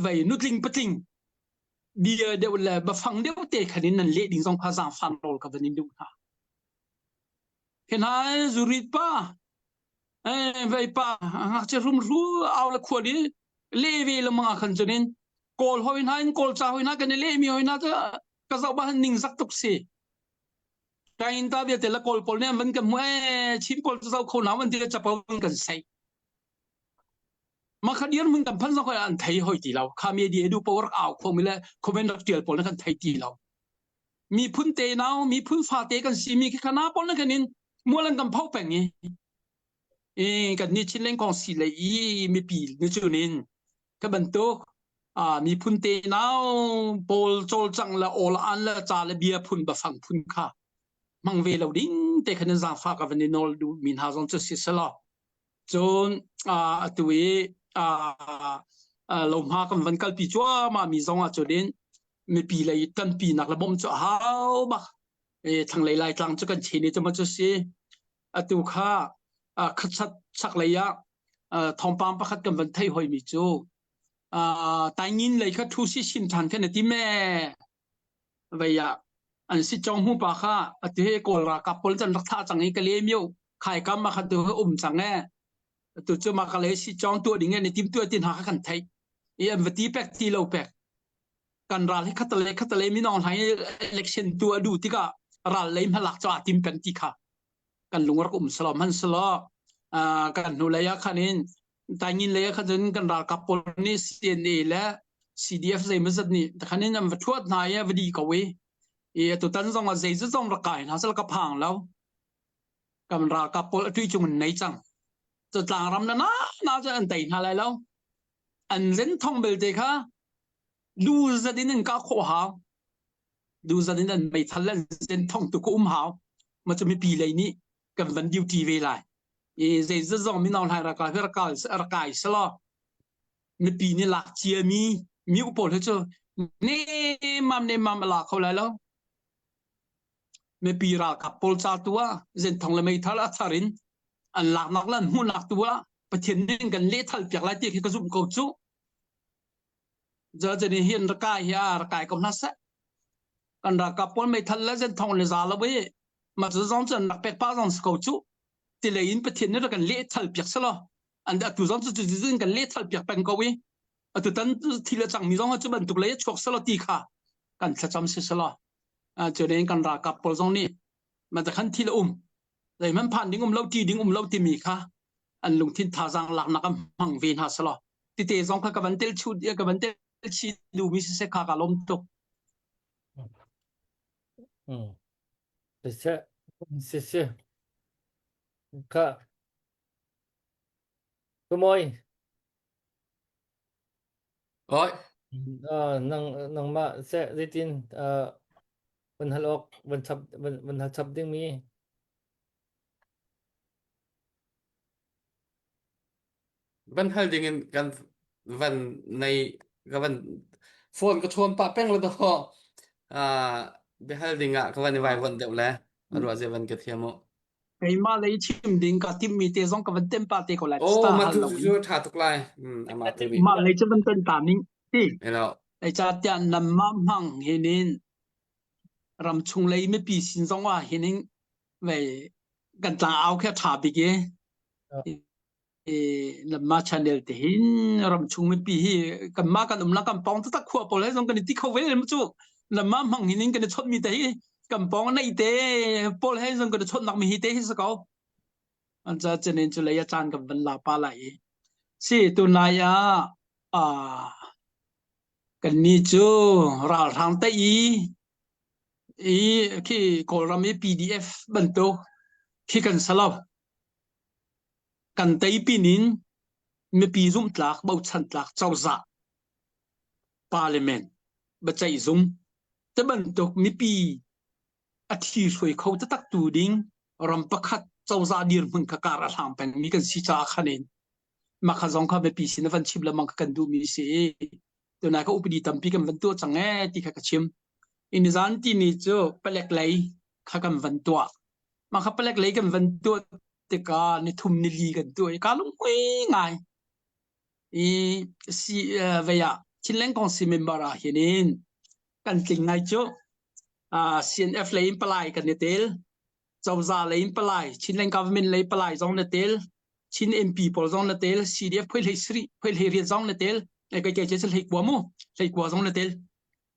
vậy nút linh bất linh bia đều là bà phăng đều tệ khả nên lệ đình dòng pha giang phan rồi cả vấn đề đúng ha hiện nay zuri pa vậy pa chỉ rum ru ao là khua đi lệ về là mà khẩn cho nên call hồi nay call cha hồi nay cái này lệ mi hồi nay cái dạo ba ninh giặc tục xì cái in ta biết là call này vẫn cầm chim call sau khâu nào vẫn chưa chập vẫn cần say mà khi điên mình cầm phân ra khỏi anh thấy hồi tí lâu khi mình đi du power out không mình là comment được tiền call nó cần thấy tí lâu mi phun tê nào mi phun pha tê cần xí mi cái khả năng call nó cần in mua lần cầm phao bèn nhỉ cái này chỉ lên con xí lấy mi pi nó cho nên cái bản tố mi phun tê nào bol trôi chẳng là all ăn là trả là bia phun bả phẳng phun kha mang về lâu đinh để khả năng giảm phá cái vấn đề nol du min ha trong sự sẽ lo cho tụi lồng ha cầm vấn câu pi chúa mà mi giống cho đến mi pi lấy tân pi nặc là bom cho hao bạc thằng lấy lại thằng cho cần chế này cho mà cho xe tụi kha khát sắc lấy thòng pam bắt cầm vấn thay hồi mi chú tài nhiên lấy khát thu sĩ xin thằng cái này tí mẹ vậy anh sĩ trong hú bà kha tụi cổ ra cặp bol chân rắc tha chẳng ấy cái lê miêu khai cam mà khát tụi chẳng nghe tụi cho mà cái lê sĩ trong tụi đi nghe này tím tụi tiền hạ khăn thấy em vật tí bẹt tí lâu bẹtกันรัลให้คัตเลมินองให้ election ตัวดูที่ก็รัลเลยมาหลักจะติมเป็นที่ค่ะกันลุงรักสลอมฮันสลอกันนูเลยคันนี้ tại nhìn lấy khá dân cần ra cặp bồn ní CNA là CDF dây mới rất ní khá nên nằm vật thuốc này vật đi cầu ấy tụi tân dòng là dây rất dòng ra cải nó sẽ là cặp hàng lâu cầm ra cặp bồn truy chung này chẳng tụi làng rắm nó cho anh tẩy hà lại lâu anh dân thông bề thế khá đủ ra đến anh cá khổ hào đủ ra đến anh mày thật là dân thông tụi cô hào mà cho mình bị lấy ní cầm vấn duty về lại dây rất dòng mình nào hay ra cải sẽ lo mình bị ní lạc chia mi bộ hết chứ nè mắm lạc không lại lâu mình bị ra cặp bồn cha tua dân thông là mày thật là tharin anh lạc nọc lần muốn lạc tua và thiên nên gần lễ thật việc lại tiệc khi có dụng cầu chú giờ nên hiện ra cái công năng sẽ còn ra cặp bồn mày thật là dân thông là già lắm ấy mà giờ giống chân đặc biệt bao giờ cầu chú thì lấy in thiên nên gần lễ thật việc sẽ lo anh đã tu giống cho dân gần lễ thật việc bằng cầu ấy từ tân thì là chẳng mi giống cho bạn tục lấy chuộc sẽ lo tì khả cần sẽ chăm sẽ lo cho nên cần ra cặp bồn giống này mà ta khăn thì là rồi mình phản đi lâu thì mi khá anh lùng thiên thà rằng lạc nạc măng viên hạt salo thì thế giống các vấn đề chút các vấn đề chi đủ mi sẽ khá cả lom tục sẽ cả cái môi Rồi, nang ma sẽ đi tin vấn halok vấn hal chập ding mi vẫn hal dingin kan van này cái van phone có chuan pa peng lo đó be hal dinga cái van vai van deuh le arwa je van ke thiamo cái mà lấy chim đinh cả tim mi thế giống các vấn đề pa thế còn lại ô star mà hal tu lâu ju tha tuk lai ama te bi mà lấy cho vấn đề ta mình thì elo lấy cho tiền nằm măng hiện nên làm chung lấy mấy bị sinh giống à hiện nên về gần ta áo cái thà bị cái làm mà channel thì hin làm chung mấy bị cầm mà cầm lá cầm bóng tất cả bộ lấy giống cái này tí không về làm chú làm mà măng hiện nên cái này chốt mi thế cầm bóng này thế bộ lấy giống cái này chốt nặng mi thế sao câu anh cho nên cho lấy chan cầm vấn là pa lại si tu này cái này chú ra thằng tây khi có làm cái PDF bản đồ khi cần sao cần tây pinin me pi zoom tlak bau chan tlak chawza parliament ba chai zoom te ban tok mi pi athi soi khau ta tak tu ding ram pakhat chawza dir mun ka ra hang pen mi kan si cha khanin ma kha zong kha be pi sin van chip la mang kan du mi se to na ka updi tampi kan van tu change ti kha ka chim in zan ti ni cho pelek lai kha kan van tu ma kha pelek lai kan van tu te ka ni thum ni li kan tu ka lung ngai si về chính lãnh công si member hiện cần kinh ngay chỗ CNF lấy palai cần netel châu gia lấy palai chính lãnh government lấy palai dòng netel chính MP por dòng netel CDF phơi lấy riêng dòng netel cái sẽ lấy quá dòng netel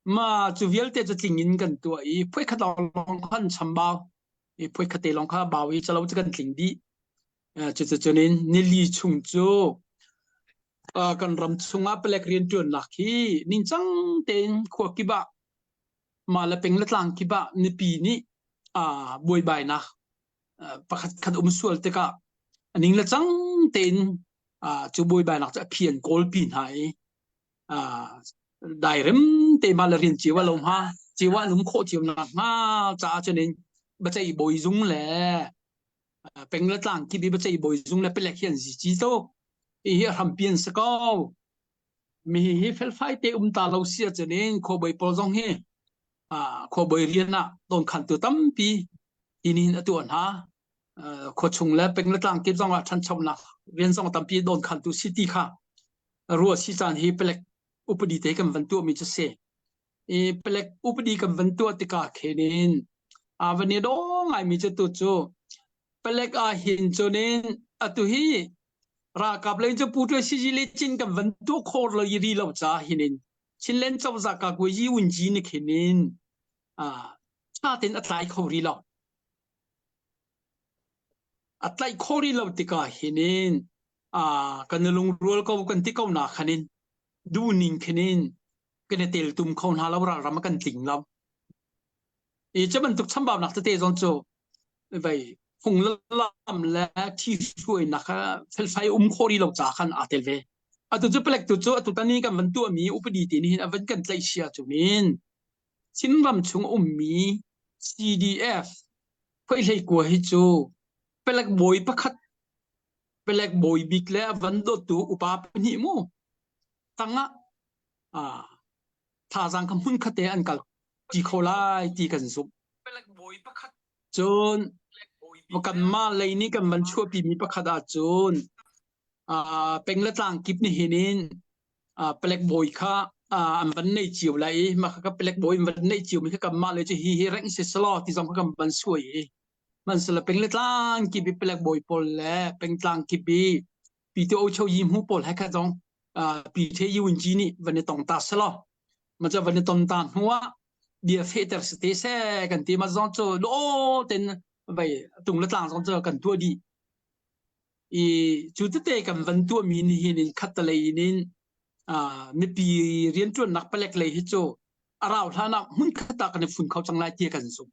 mà chủ yếu thì cho kinh nghiệm cần tuổi phơi khát lòng khăn chăm bao phơi khát lòng khát bao ý cho lâu cho cần kinh đi cho nên li chung chỗ kan ram chunga pelek rian tuan lakhi nin chang ten kho kiba mala pengla tlang kiba ni pi ni boy bai na pakhat khat sual te ka aning la chang ten chu boy bai nak cha phian kol pin hai dai rem te mala rian chiwa lom ha chiwa lum kho chiw na ma cha cho nên ba chai boy dung le pengla tlang ki bi ba chai boy dung le pelek hian ji chi to hi ham pian sa ko mi hi fel fai te ta lo sia cho nên kho boi pol jong he kho boi rian na don khan tu tam pi inin atuan ha kho chung la peng la tlang kip jong a than chom na rian jong tam pi don khan tu city kha ruo si chan hi pelek upadi te kam van tu mi cha se pelek upadi kam van tu te ka khenin avani do ngai mi cha tu chu pelek hin cho nên atu hi ra cặp lên cho phụ trách sĩ lệ trên cầm vấn tu khổ là gì đi lâu cha hình trên lên trong gia cả quê gì unji gì này hình cha tên lại khổ đi lâu lại khổ đi lâu thì cả hình กันลงรัวก็กันที่เขาหนักขนินดูนิ่งขนินกันเตลตุ่มเขาหน้าเราเรามากันติ่งเราจะมันตุกชั้นบ่าวนักเตะจงโจไปคงล่ำและที่ช่วยนักเฟลไฟคอรีเราจากกันอาเตลเวตัวจะเปลกตัวโจตัวตอนนี้กันมันตัวมีอุปดีตีนี่วันกันใจเชียจุนินชิ้นรำชงมี CDF เพื่อให้กลัวให้โจเปลกบอยประคัดเปลกบอยบิ๊กแล้ววันโดตัวอุปาปนิโมตั้งท่าสังคำหุ่นขัดเตอันกัลจีโคไลจีกันสุบจนกันมาเลยนี่กันมันชั่วปีมีประคัดจนเป็นละต่างกิบนี่เห็นเปลกบอยค่ะอันวันในจิ๋วเลยมาก็เปลกบอยวันในจิ๋วมีแค่กันมาเลยจะฮีแรงเสียสละที่สำคัญมันสวยมันสละเป็นละต่างกิบเปลกบอยปนแล้วเป็นต่างกิบปีที่โอชยิมหูปนให้กันตรงปีที่ยูนจีนี่วันนี้ต้องตัดสละมันจะวันนี้ต้องตัดหัวเดียเฟเตอร์สเตเซกันที่มาจงโจโลเต็นไปตรงละต่างจงโจกันตัวดีจุดเตะกันวันตัวมีนี่เห็นคัตเลยนี่ไม่ปีเรียนจนนักเปลกเลยให้โจเราท่านักมุ่งขัดกันในฝุ่นเขาจังไรเจียกันสุ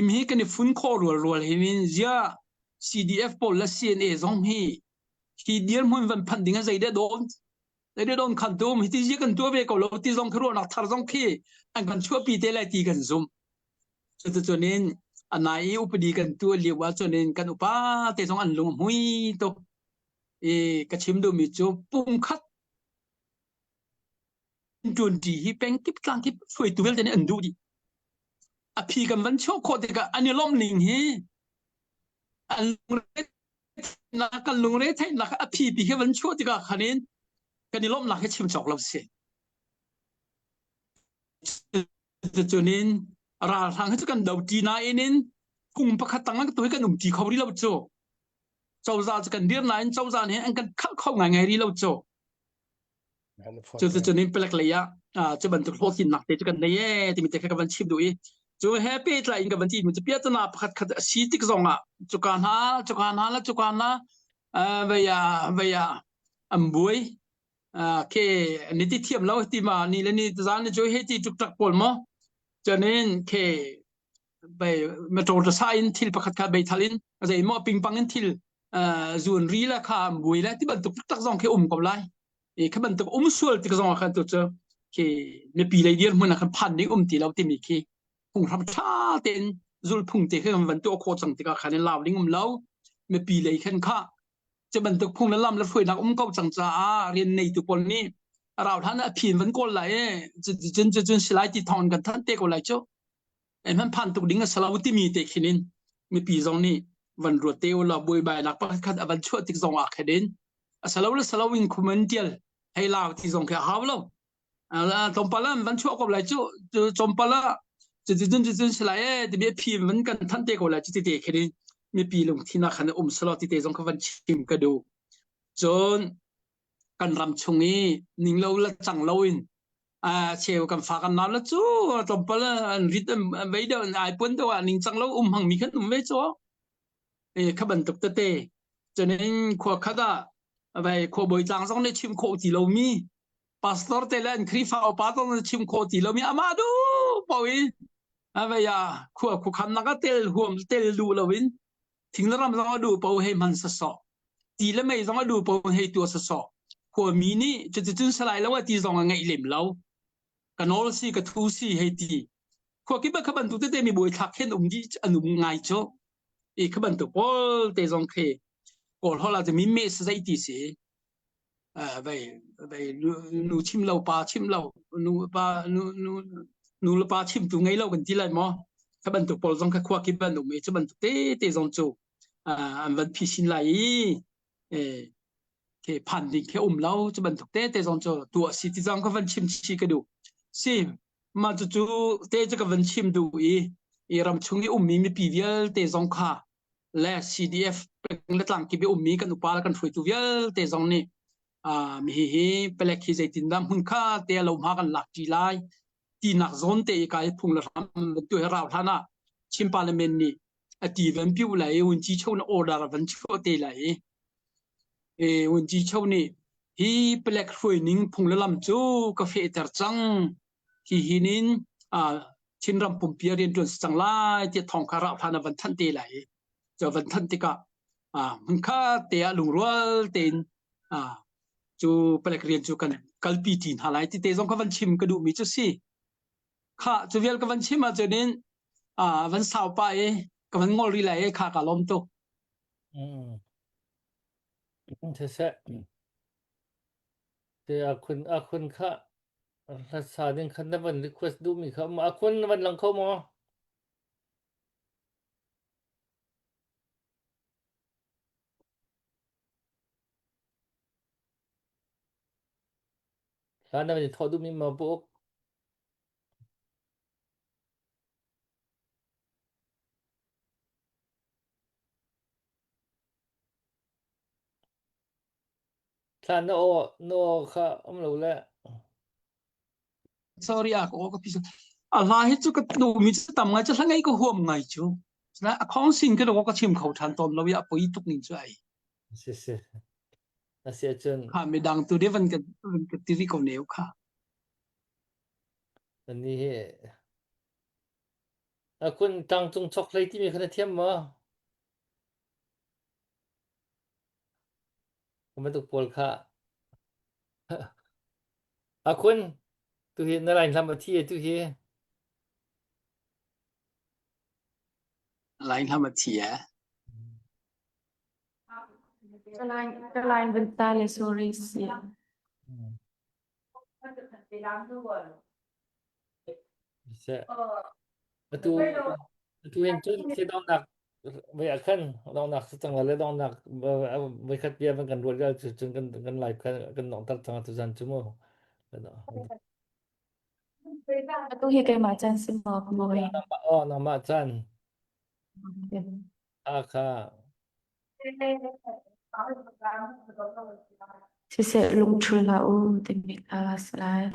มีกันในฝุ่นคอรัวเห็นเจ้า CDF ปอลและ CNA จงฮีเดียนมุ่งวันพันดิ้งใจได้โดนขันตัวมีที่เจียกันตัวเวกเราที่จงครัวนักทารจงอันกันชั่วปีเตะไรตีกันสุจนนี้อันไหนอุปดีกันตัวเรียกว่าจนนี้กันอุปาเตะจงอันลงหุยตัวกระชิมดูมีจูปุ่มคัดจนดีที่เป็นกิบกลางกิบสวยตัวเวลแต่เนี่ยอันดูดีพี่กันวันโชคโคตรกันอันนี้ล้มหนึ่งเฮอันลุงเรทนักกันลุงเรทให้นักพี่แค่วันโชคที่กันคันนี้กันนี่ล้มหนักให้ชิมจอกเราเสียจนนี้ราทางให้กันดาวจีน่าเอ็นกุมประคัดตั้งนั้นตัวให้กันหนุ่มจีเขาดีเราโจเจ้าจาจะกันเดียร์ไหนเจ้าจาเนี่ยอันกันเข้าไงดีเราโจจนนี้เป็นอะไรจะบรรทุกโลกินหนักแต่จะกันได้ที่มีแต่แค่กับบัญชีดูจูแฮปปี้ใจอินกับบัญชีมันจะเปียตนาพัดขัดสีติกซองจุกันฮาเวียอัมบุยเคนิติเทียมเราที่มานี่และนี่จานนี่จูเฮติจุกจักปนมั้งจนนี้เคไปเมโทรไซน์ทิลพัดขัดไปทาลินอะไรมั่วปิงปังอินทิลส่วนรีละค่ะบุยแล้วที่บรรทุกตักซองแค่กับไรขบันตุกส่วนที่กระทรวงการตัวเจ้าคือในปีไรเดียร์มันนะครับพันนี้ที่เราที่มีคือพุ่งทำชาเต็นจุลพุ่งเตะขึ้นบรรทุกโคตรสังติกาขันในลาวลิงเราในปีไรขึ้นข้าจะบรรทุกพุ่งแล้วลำแล้วฝืนนักก็จังจ้าเรียนในตัวคนนี้เราท่านผินวันก่อนไหลจนสลายติดทอนกันท่านเตะก่อนไหลเจ้ามันพันตุกดิ้งสลาวที่มีเตะขึ้นในปีตรงนี้วันรัวเตวเราบุยใบนักประคัดบรรทุกที่กระทรวงอาคดินสลาววินคุมันเดียลให้ลาวที่ส่งแค่หาวเราจอมปลามันชั่วกับอะไรจู่จอมปลาจะสลายที่มีพีมันกันท่านเตะกับอะไรจุดเตะแค่นี้มีปีลงที่นักขันสลอที่เตะส่งขวันชิมกระดูจนกันรำชงนี้นิ่งเราละจังเราอินเชี่ยวกันฝากกันน้ำละจู่จอมปลาริดไม่เดินไอ้ปุ่นตัวนิ่งจังเราหังมีขึ้นไม่จู่ขบันตกเตะจนนี้ขวบขัดไปขวบบอยจังส่งในชิมโคติเรามีพาสตอร์เตลันคริฟาอปาตอนชิมโคติเรามีอามาดูปอยไปขวบขันนักเตลหัวเตลดูเราวินถึงแล้วเราต้องดูปอยให้มันสะสอตีแล้วไม่ต้องดูปอยให้ตัวสะสอขวบมีนี่จะสลายแล้วว่าตีส่งไงเหลี่ยมเรากันโอลซีกับทูซีให้ตีขวบคิดว่าขบันตุกเตมีบอยทักเห็นดีอันนุ่มง่ายจ้ะขบันตุกพอเตส่งเคก่อนเราจะมีเมสใส่ตีเสียไปนูชิมเราปลาชิมเรานูปลานูปลาชิมตัวไงเรากันที่ไรมั้งถ้าบรรทุกปอลจงแค่ควักกิบรรทุกไม่จะบรรทุกเตะจงจูอันวันพิชินไหลแค่พันดิ่งแค่เราจะบรรทุกเตะจงจูตัวสิที่จงก็วันชิมชีกระดูสิมาจู่เตะจะกับวันชิมดูรำชงนี้มีปีเวียลเตะจงค่ะและ CDF เป็นเรื่องที่มีกันอุปากันฝึกตัวเยอะแต่ตรงนี้มีเปลกที่จะติดตามหุ่นข้าเตะเราพากันหลักจีไลที่นักโซนเตะกายพุ่งละทำตัวเราท่านะชิมพาร์เลเมนต์นี่ ti vẫn piu lại un chi châu nó order vẫn cho tê lại un chi châu ni hi black phơi ning phung lam chu cà phê tar chang hi nin chin ram pum pia rian tun chang lai ti thong khara phana van than tê lại cho van than tê cả mun kha te lung rual ten chu black rian chu kan kalpi tin halai ti te zong ka van chim ka du mi chu si kha chu vial ka van chim a cho nên van sao pa ka van ngol ri lai kha ka lom to thế sẽ thì akun khá là sao nên khăn nó vẫn request du mi khá mà akun nó vẫn lăng khâu mà là nó vẫn thọ du mi mà bộ là nó khá lâu lẽ sorry ko ka piso hi chu ka du mi chu tam nga chu hlangai ko huam ngai chu na khong sin ke ro ka chim khau than tom lo ya poi tuk ning chu ai sẽ là sẽ chân kha me dang tu de van ka ti ri ko neu kha anh đi akun tăng trung chọc lấy tí mi khá thiêm mà không được bol khá akun tu hi na lain làm thi tu hi lại làm mà chia Cái line bên ta là sorry xí. sẽ tu hiện chút khi đau nặng vậy khăn đau nặng sẽ chẳng là đau nặng với khách bia vẫn cần ruột ra chừng cần lại cần nọng tắt chẳng tu dần chứ mà Tôi hi cái mà chân xin mọc rồi. nama chan kha Chị sẽ lung chui là tình mình slide.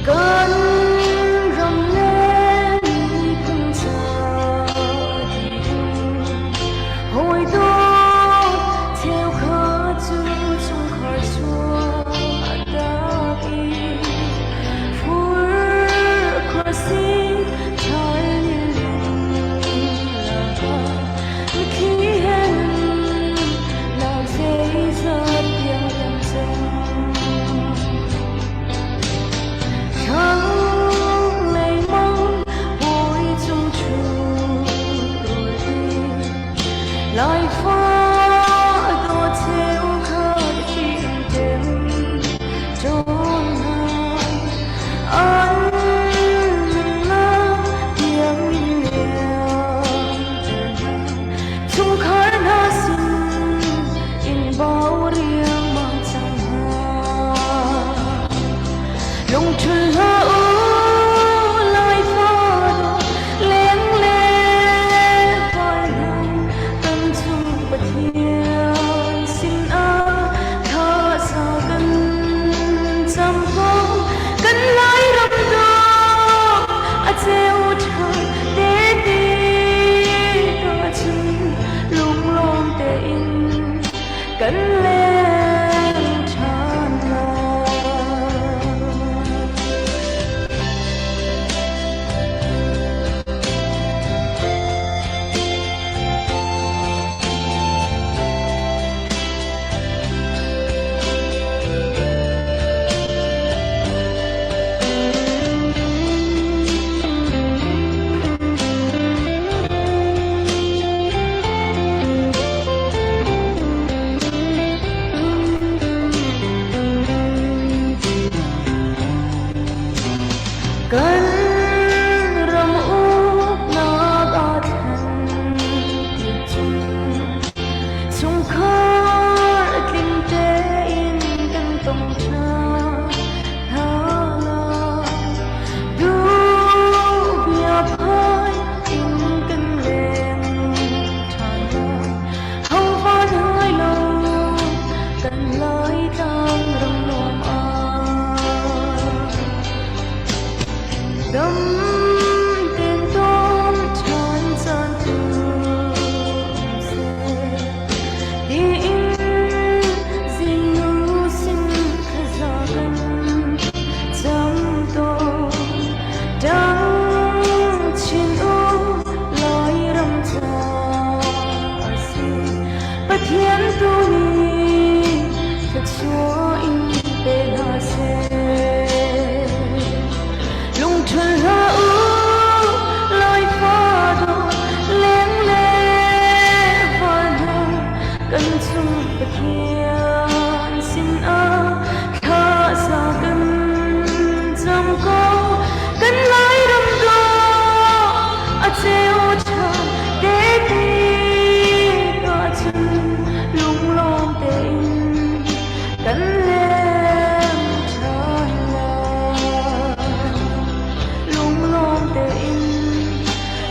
Cơn rồng lên không chờ hồi đó theo khờ chú trong khỏi chúa đã đi phur qua xin trái là khi hẹn là dễ dàng tiếng lòng chân tháng lấy mong vui trong chuông rồi đi lại phá đổ theo khát chim đêm trốn hàng anh là tiếng liền chung khát na xin in bao riêng mang chẳng hà lung chân là lại phá lên lên vai lòng tâm trung bất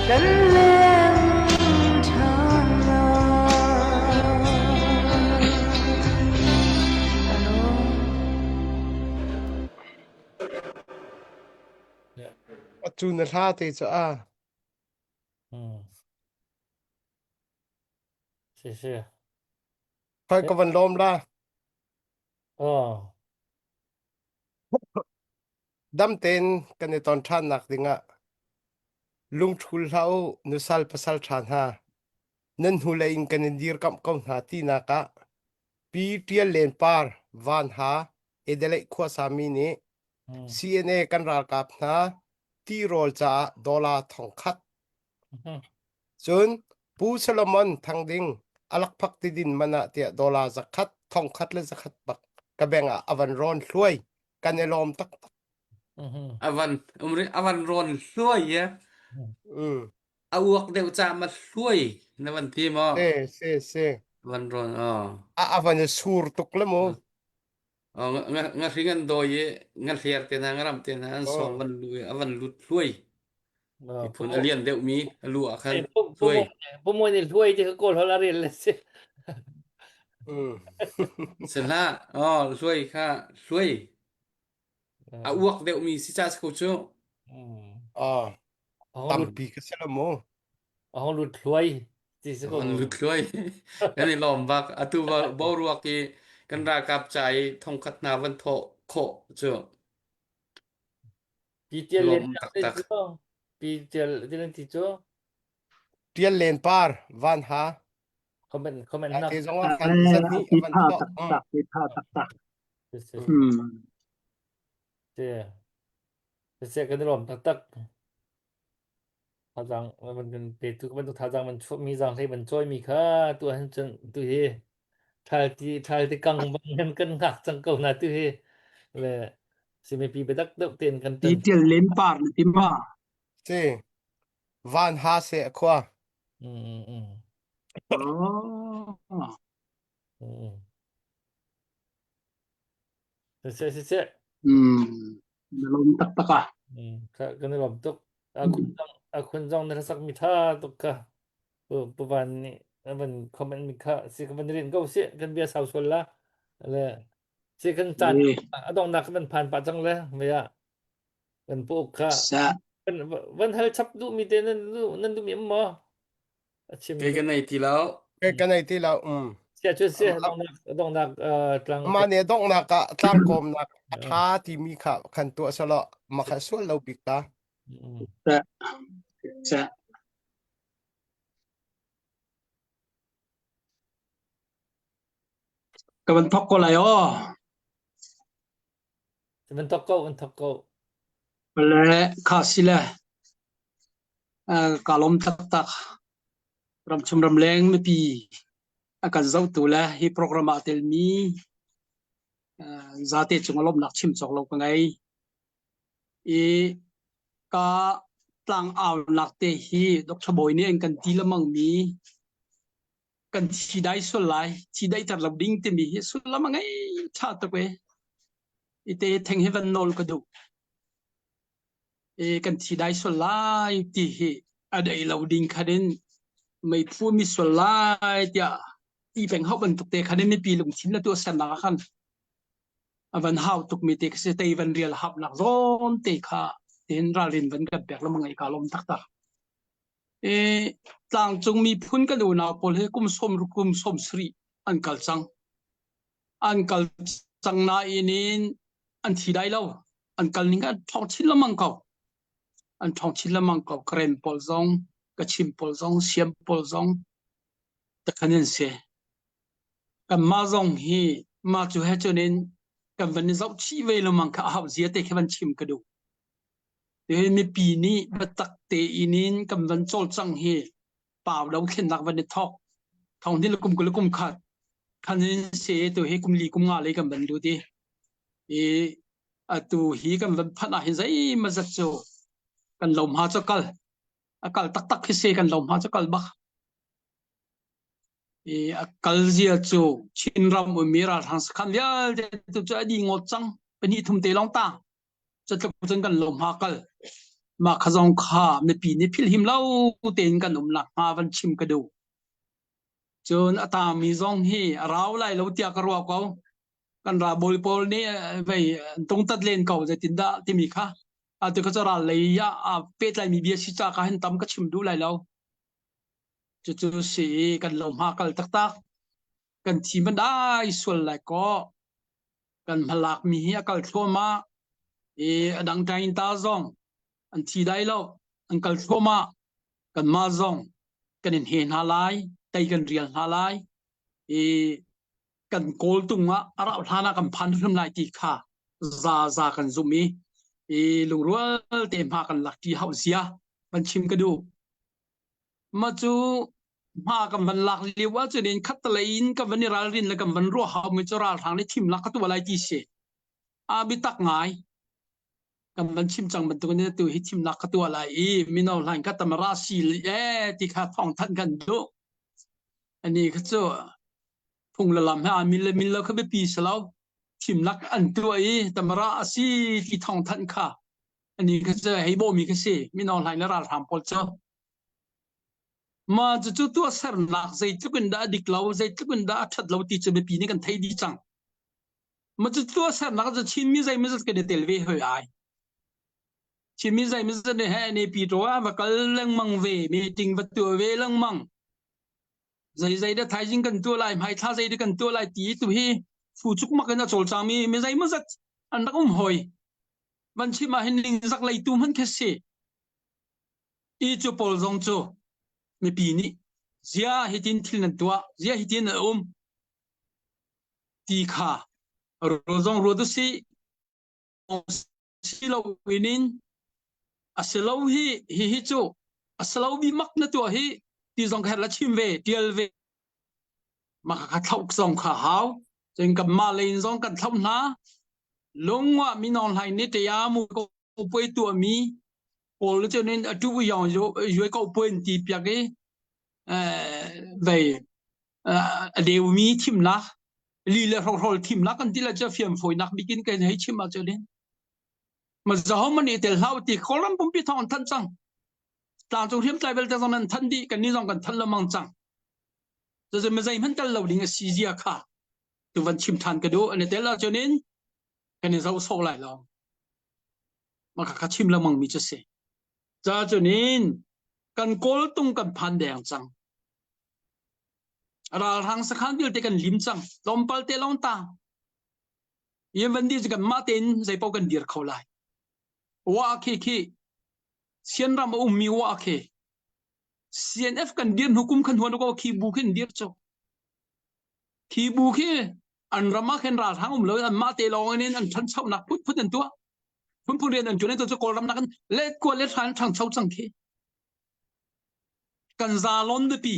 กันเล่นทางนาอะโน chu na tha te cha a 是 khoi ko van lom la 哦 dam ten kan ne ton than nak dinga lung thul hlau nu sal pasal than ha nan hu le in kan dir kam kom na ti na ka pi tial len par van ha edele khwa sami ni CNA kan ra kap na ti rol cha dola thong khat chun pu Solomon thang ding alak phak ti din mana tia dola zakhat thong khat le zakhat bak ka benga avan ron hluai kan elom tak avan ron hluai ya awak deu cha ma hluai na van thi mo se avan ron avan sur tuk le mo nga ringan do ye nga hliar te na ngaram te na an som van lui avan lut hluai ipun alien deu mi alu akhan hluai bố môi này thui chứ cô nó là riêng là chứ sen la hluai kha hluai awak deu mi si cha ko chu tam pi ka se le mo ông lụt thui chỉ sẽ có an lut hluai kan ni lom bak atu ba bo ruak ki kan ra kap chai thong khat na van tho kho chu bị tiền lom lên tak lên tak chứ bị tiền lên thì chứ tial len par van ha comment a nắp te zonga khan zan ni ti avan tha tho tak tak ti tha tak tak thế hmm thế cái đó tắc tắc thà rằng mình cần để tụi mình thà rằng mình chụp mi rằng thấy mình trôi mi khá tụi hắn chân tụi he thay thì căng bằng nhân cân ngạc chẳng cầu nào tụi he là xin mình bị đắc động tiền cần ti tân tel len par ti ma se van ha se khwa ừ ừ oh ừ thế lom tak tak ah cái này làm tốt àคุณจองในสักมิท่าตุกะประมาณนี้มันคอมเมนต์มิค่ะสิกันเรียนก็สิกันเบียสาวชนละอะไรสิกันจันดองนักมันผ่านปะจังเลยไม่อะเป็นพวกค่ะ sa วันเฮลชับดูมีเตนั่นดูมีมั้งชิม ke kan nei ti lao ke ka nei ti laเสียช่วยเสียดองนักกลาง ma ne dong na ka tlang kom na tha ti mi kha khan tu sa lo ma kha sual lo bik ta sa ka ban thok ko lai o มันตกก็มันตกก็ le kha sila kalom tak tak ram chum ram leng me pi akan zau tu la hi program atel mi zate chungalom nak chim chok lo ka ngai e ka tlang aw nak te hi dok chaboi ni en kan ti lamang mi kan chi dai so lai chi dai tar lo ding te mi hi su lamang ai cha to kwe ite theng heaven nol ka du e kan chi dai so lai ti hi adai lo ding khaden mai pu mi so lai tia i peng hau ban tuk te khaden mi pi lung chin la tu san na khan avan hau tuk mi te se te van real hab nak zon te kha ten ra rin van ka bek lamang ai ka lom tak tak e tlang chung mi phun ka du na pol he kum som sri an kal chang na inin an thi dai lo an kal ninga thong chin lamang ka an thong chin lamang ka kren pol zong ka chim pol zong siam pol zong ta khanen se ka ma zong hi ma chu he chonin ka van zau chi ve lamang ka hau zia te khavan chim ka du te mi pi ni batak te inin kam van chol chang hi paw dau khen nak van thok thong ni lukum khat khanin se to he kum li kum nga le kam van du ti e atu hi kam van phana hi zai ma zat cho kan lom ha cho kal akal tak tak hi se kan lom ha cho kal ba e akal zia cho chin ram u mira hans khan lial de tu cha di ngot chang pani thum te long ta cha tlok chen kan lom ha kal mà khá dòng khá mẹ pi ni phil him lâu tên kan lạc ma văn chim cái đồ chôn ata mi dòng hi rau lại lâu tia cái ruột câu kan ra bol pol ni vậy tung tắt lên cầu rồi tin đã tìm mi kha à tôi có cho ra lấy à pet lại mi bia si cha ka hen tam ka chim du lại lâu chú chú sĩ kan lom ha kal tak tak kan thi man dai sual lại có kan malak mi hi akal thoma e adang tain ta zong an thi dai lo an kal thoma kan ma zong kan in hen halai tai kan rial halai e kan kol tunga ara thana kan phan thum lai ti kha za kan zumi e lungrual te ma kan lakti hausia ban chim ka du ma chu ma kan ban lak liwa chu den khat talain ka van ral rin la kan ban ro ha mi chu ral thang ni thim lak ka tu lai ti se a bi tak ngai kan ban chim chang ban tu ne tu hi thim lak ka tu lai e mi no lan ka tamara si e ti kha thong than kan du ani ka chu phung la lam ha min la kha be pi salau thim lak an tu ai tamara si ti thong than kha ani ka chu hei bo mi ka se mi no lan la ral tham pol chu mà chú tua ser nak zai tu kun da dik lau zai tu kun da that lau ti chu be pi ni kan thai di chang mà chú tua ser nak za chin mi zai mi zat ke de tel ve hoi ai chin mi zai mi zat ne ha ne pi to a va kal lang mang ve mi ting va tu ve lang mang zai da thai jing kan tu lai mai tha zai de kan tu lai ti tu hi fu chuk ma kan chol chang mi zai ma zat an dak hoi ban chi ma hin ling zak lai tu man khe se i chu pol zong chu mi pi ni zia hitin thil nan tua zia hitin ti kha rozong rodu si lo winin aselo hi chu aselo bi mak na tua hi ti zong kha la chim ve tiel ve ma kha thok zong kha hau jeng kam ma lein zong kan thom na longwa mi non lai ni te ya mu ko poi tu mi pol cho nên tu yong yo ko poi ti pya ke về đều mi thìm nát lì là hol thìm nát kan tila cha phiam phoi nak bikin cái hay chim ma cho đến mà giờ hôm nay tel hao ti kholam pum pi thon than chang tang chung hiam tai bel ta zaman than di kan ni jong kan than la mang chang giờ mà dai man kal lo ding si zia kha tu van chim than ka do ane tel la cho nên cái này rau so lại lo mà cả chim la mang mi cho se za cho nên kan kol tung kan phan deng chang ra hang sakhan bil te kan lim chang lompal te long ta yem van di kan ma ten zai pau kan dir kholai wa khi sian ram mi wa khe cnf kan dir hukum khan huan ko khi bu khin dir cho khi bu khi an rama khen ra hang lo an ma te long nen an than chau nak phut an tua phun ren an chune to cho kol ram nak le ko le than thang chau chang khi kan za lon de pi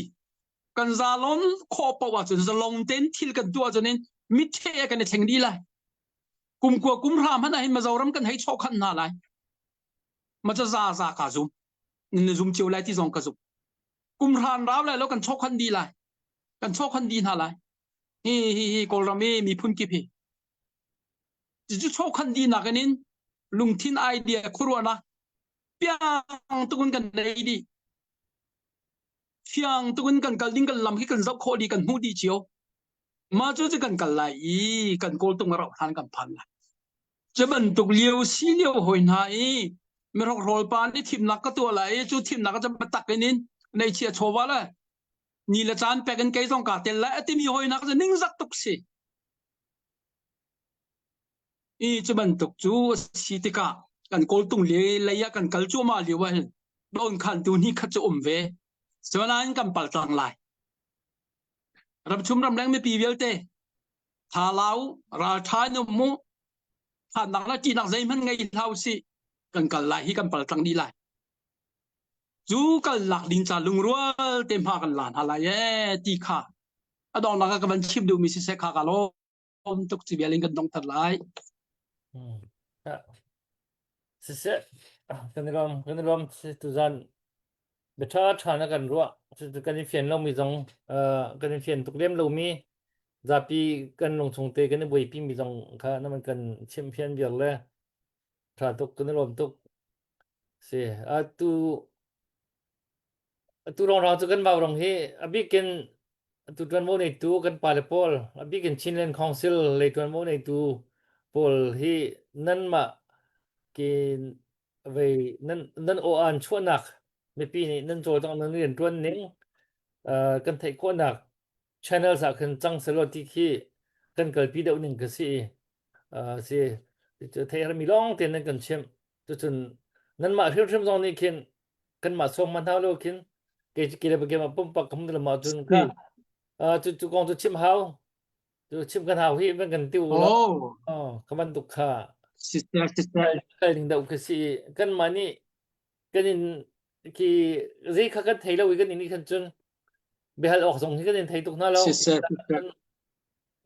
kan za lon kho pa wa chun za long ten thil kan tua cho nên mit the kan theng di lai kum ram han hin ma zoram kan hai chho khan na lai ma cha za ka zum ne zum chiu lai ti zong ka zum kum ran raw lai lo kan chho khan di lai kan chho khan di na lai hi kol ram mi phun ki phi ji chho khan di na kanin lung thin idea khurwana piang tukun kan nei di fiang tukun kan kal ding kan lam hi kan zau kho di kan hu di chiu ma chu kan kal lai i kan kol tung ra han kan phan la che ban tuk liu si liu hoi na i me rok rol pan ni thim nak ka tu la i chu thim nak ka cha tak ke nin nei chia chowa la ni la chan pe kan kai song ka tel la ti mi hoi nak cha ning zak tuk si i che ban tuk chu si ti ka kan kol tung le la ya kan kal chu ma liu wa don khan tu ni kha chu ve cho nên cầm bal tang lại rập chum ram leng me pi vel te tha lau ra thai no mu tha nak la ti nak zai man ngai lau si kan kal lại hi cầm bal tang đi lại chú kal lak din cha lung rual tem ha kan lan hala ye ti kha adong nak ka ban chim du mi si se kha ka lo om tuk chi beling kan dong thật lại se kan rom se tu zan beta thana kan ruwa chu kan fian lo mi zong kan fian tuk lem lo mi za pi kan long chung te kan boi pi mi zong kha na man kan chim fian biak le tha tuk kan rom tuk si tu rong rong chu kan mau rong hi abi ken tu tuan mo nei tu kan pa le pol abi ken chinlen council le tuan mo nei tu pol hi nan ma kin về nan nan o an chua nak mi pi ni nan zo tong nan rin tuan ning kan thei ko nak channel sa kan chang selo ti khi kan kal pi deuh ning ka si si thei har mi long ten nan kan chem chu chun nan ma hrim hrim zong ni khin kan ma som man hau lo khin ke le ke ma pum pak kam le ma chun ka chu kong chu chim hau chu chim kan hau hi man kan tiu lo kaman tuk kha sister kai ding deuh ka si kan ma ni kan in ki zai kha kan thei lo kan ni kan chun behal ok song kan in thei tuk na lo sister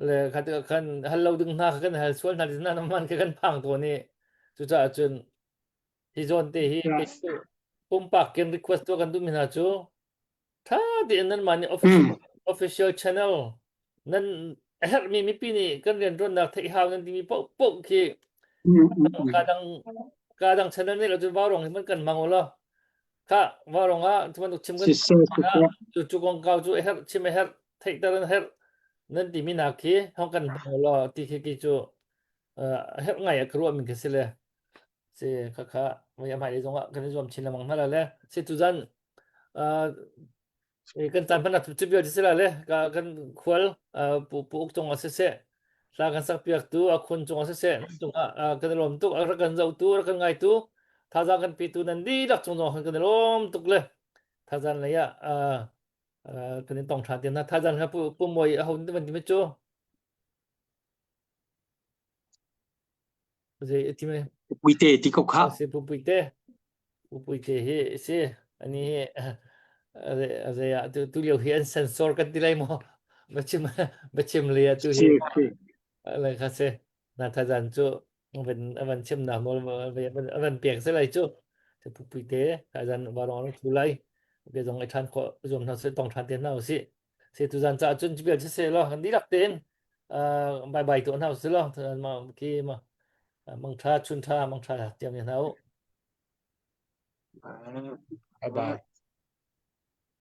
le kha kan hal lo ding na kan hal sual na din na man kan phang to ni chu cha chun hi zon te hi ke pum pak ken request to kan du min ha chu tha de nan man ni official channel nan her mi pi ni kan ren ron na thei haw nan ti mi po ki kadang kadang channel ni lo chu ba rong man kan mangola ka ba rong a tuman chim kan chu kong kau chu her chim her thei ta ran her nan ti mi na ki hong kan mangola ti ki chu her ngai a kru min ke se le se kha mai mai le zong a kan zom chin la mang na la le se tu zan kan tan pan tu bio se la le ka kan khwal pu chong a se sa kan sak piak tu a khun chong a se chung a kan lom tu a kan zau tu kan ngai tu tha za kan pi tu nan di dak chong chong kan lom tuk le tha zan le ya kan tong tha tin na tha zan ha pu moi a hon man ti me chu ze ti me quy tê tí cốc khác se pu te he se ani ze ya tu liu hian sensor kan ti lai mo bachim le ya tu he là khá xe là thời gian chỗ vẫn chim nào mà về vẫn biển sẽ lại chỗ thì phục vụ tế thời gian vào đó nó thu lại cái dòng cái than khó dùng nó sẽ tổng than tiền nào xí thì thời gian trả chân chỉ biết sẽ lo đi đặt tiền bài bài tụi nào sẽ lo mà khi mà mong cha chun cha mong cha tiệm nào bye bye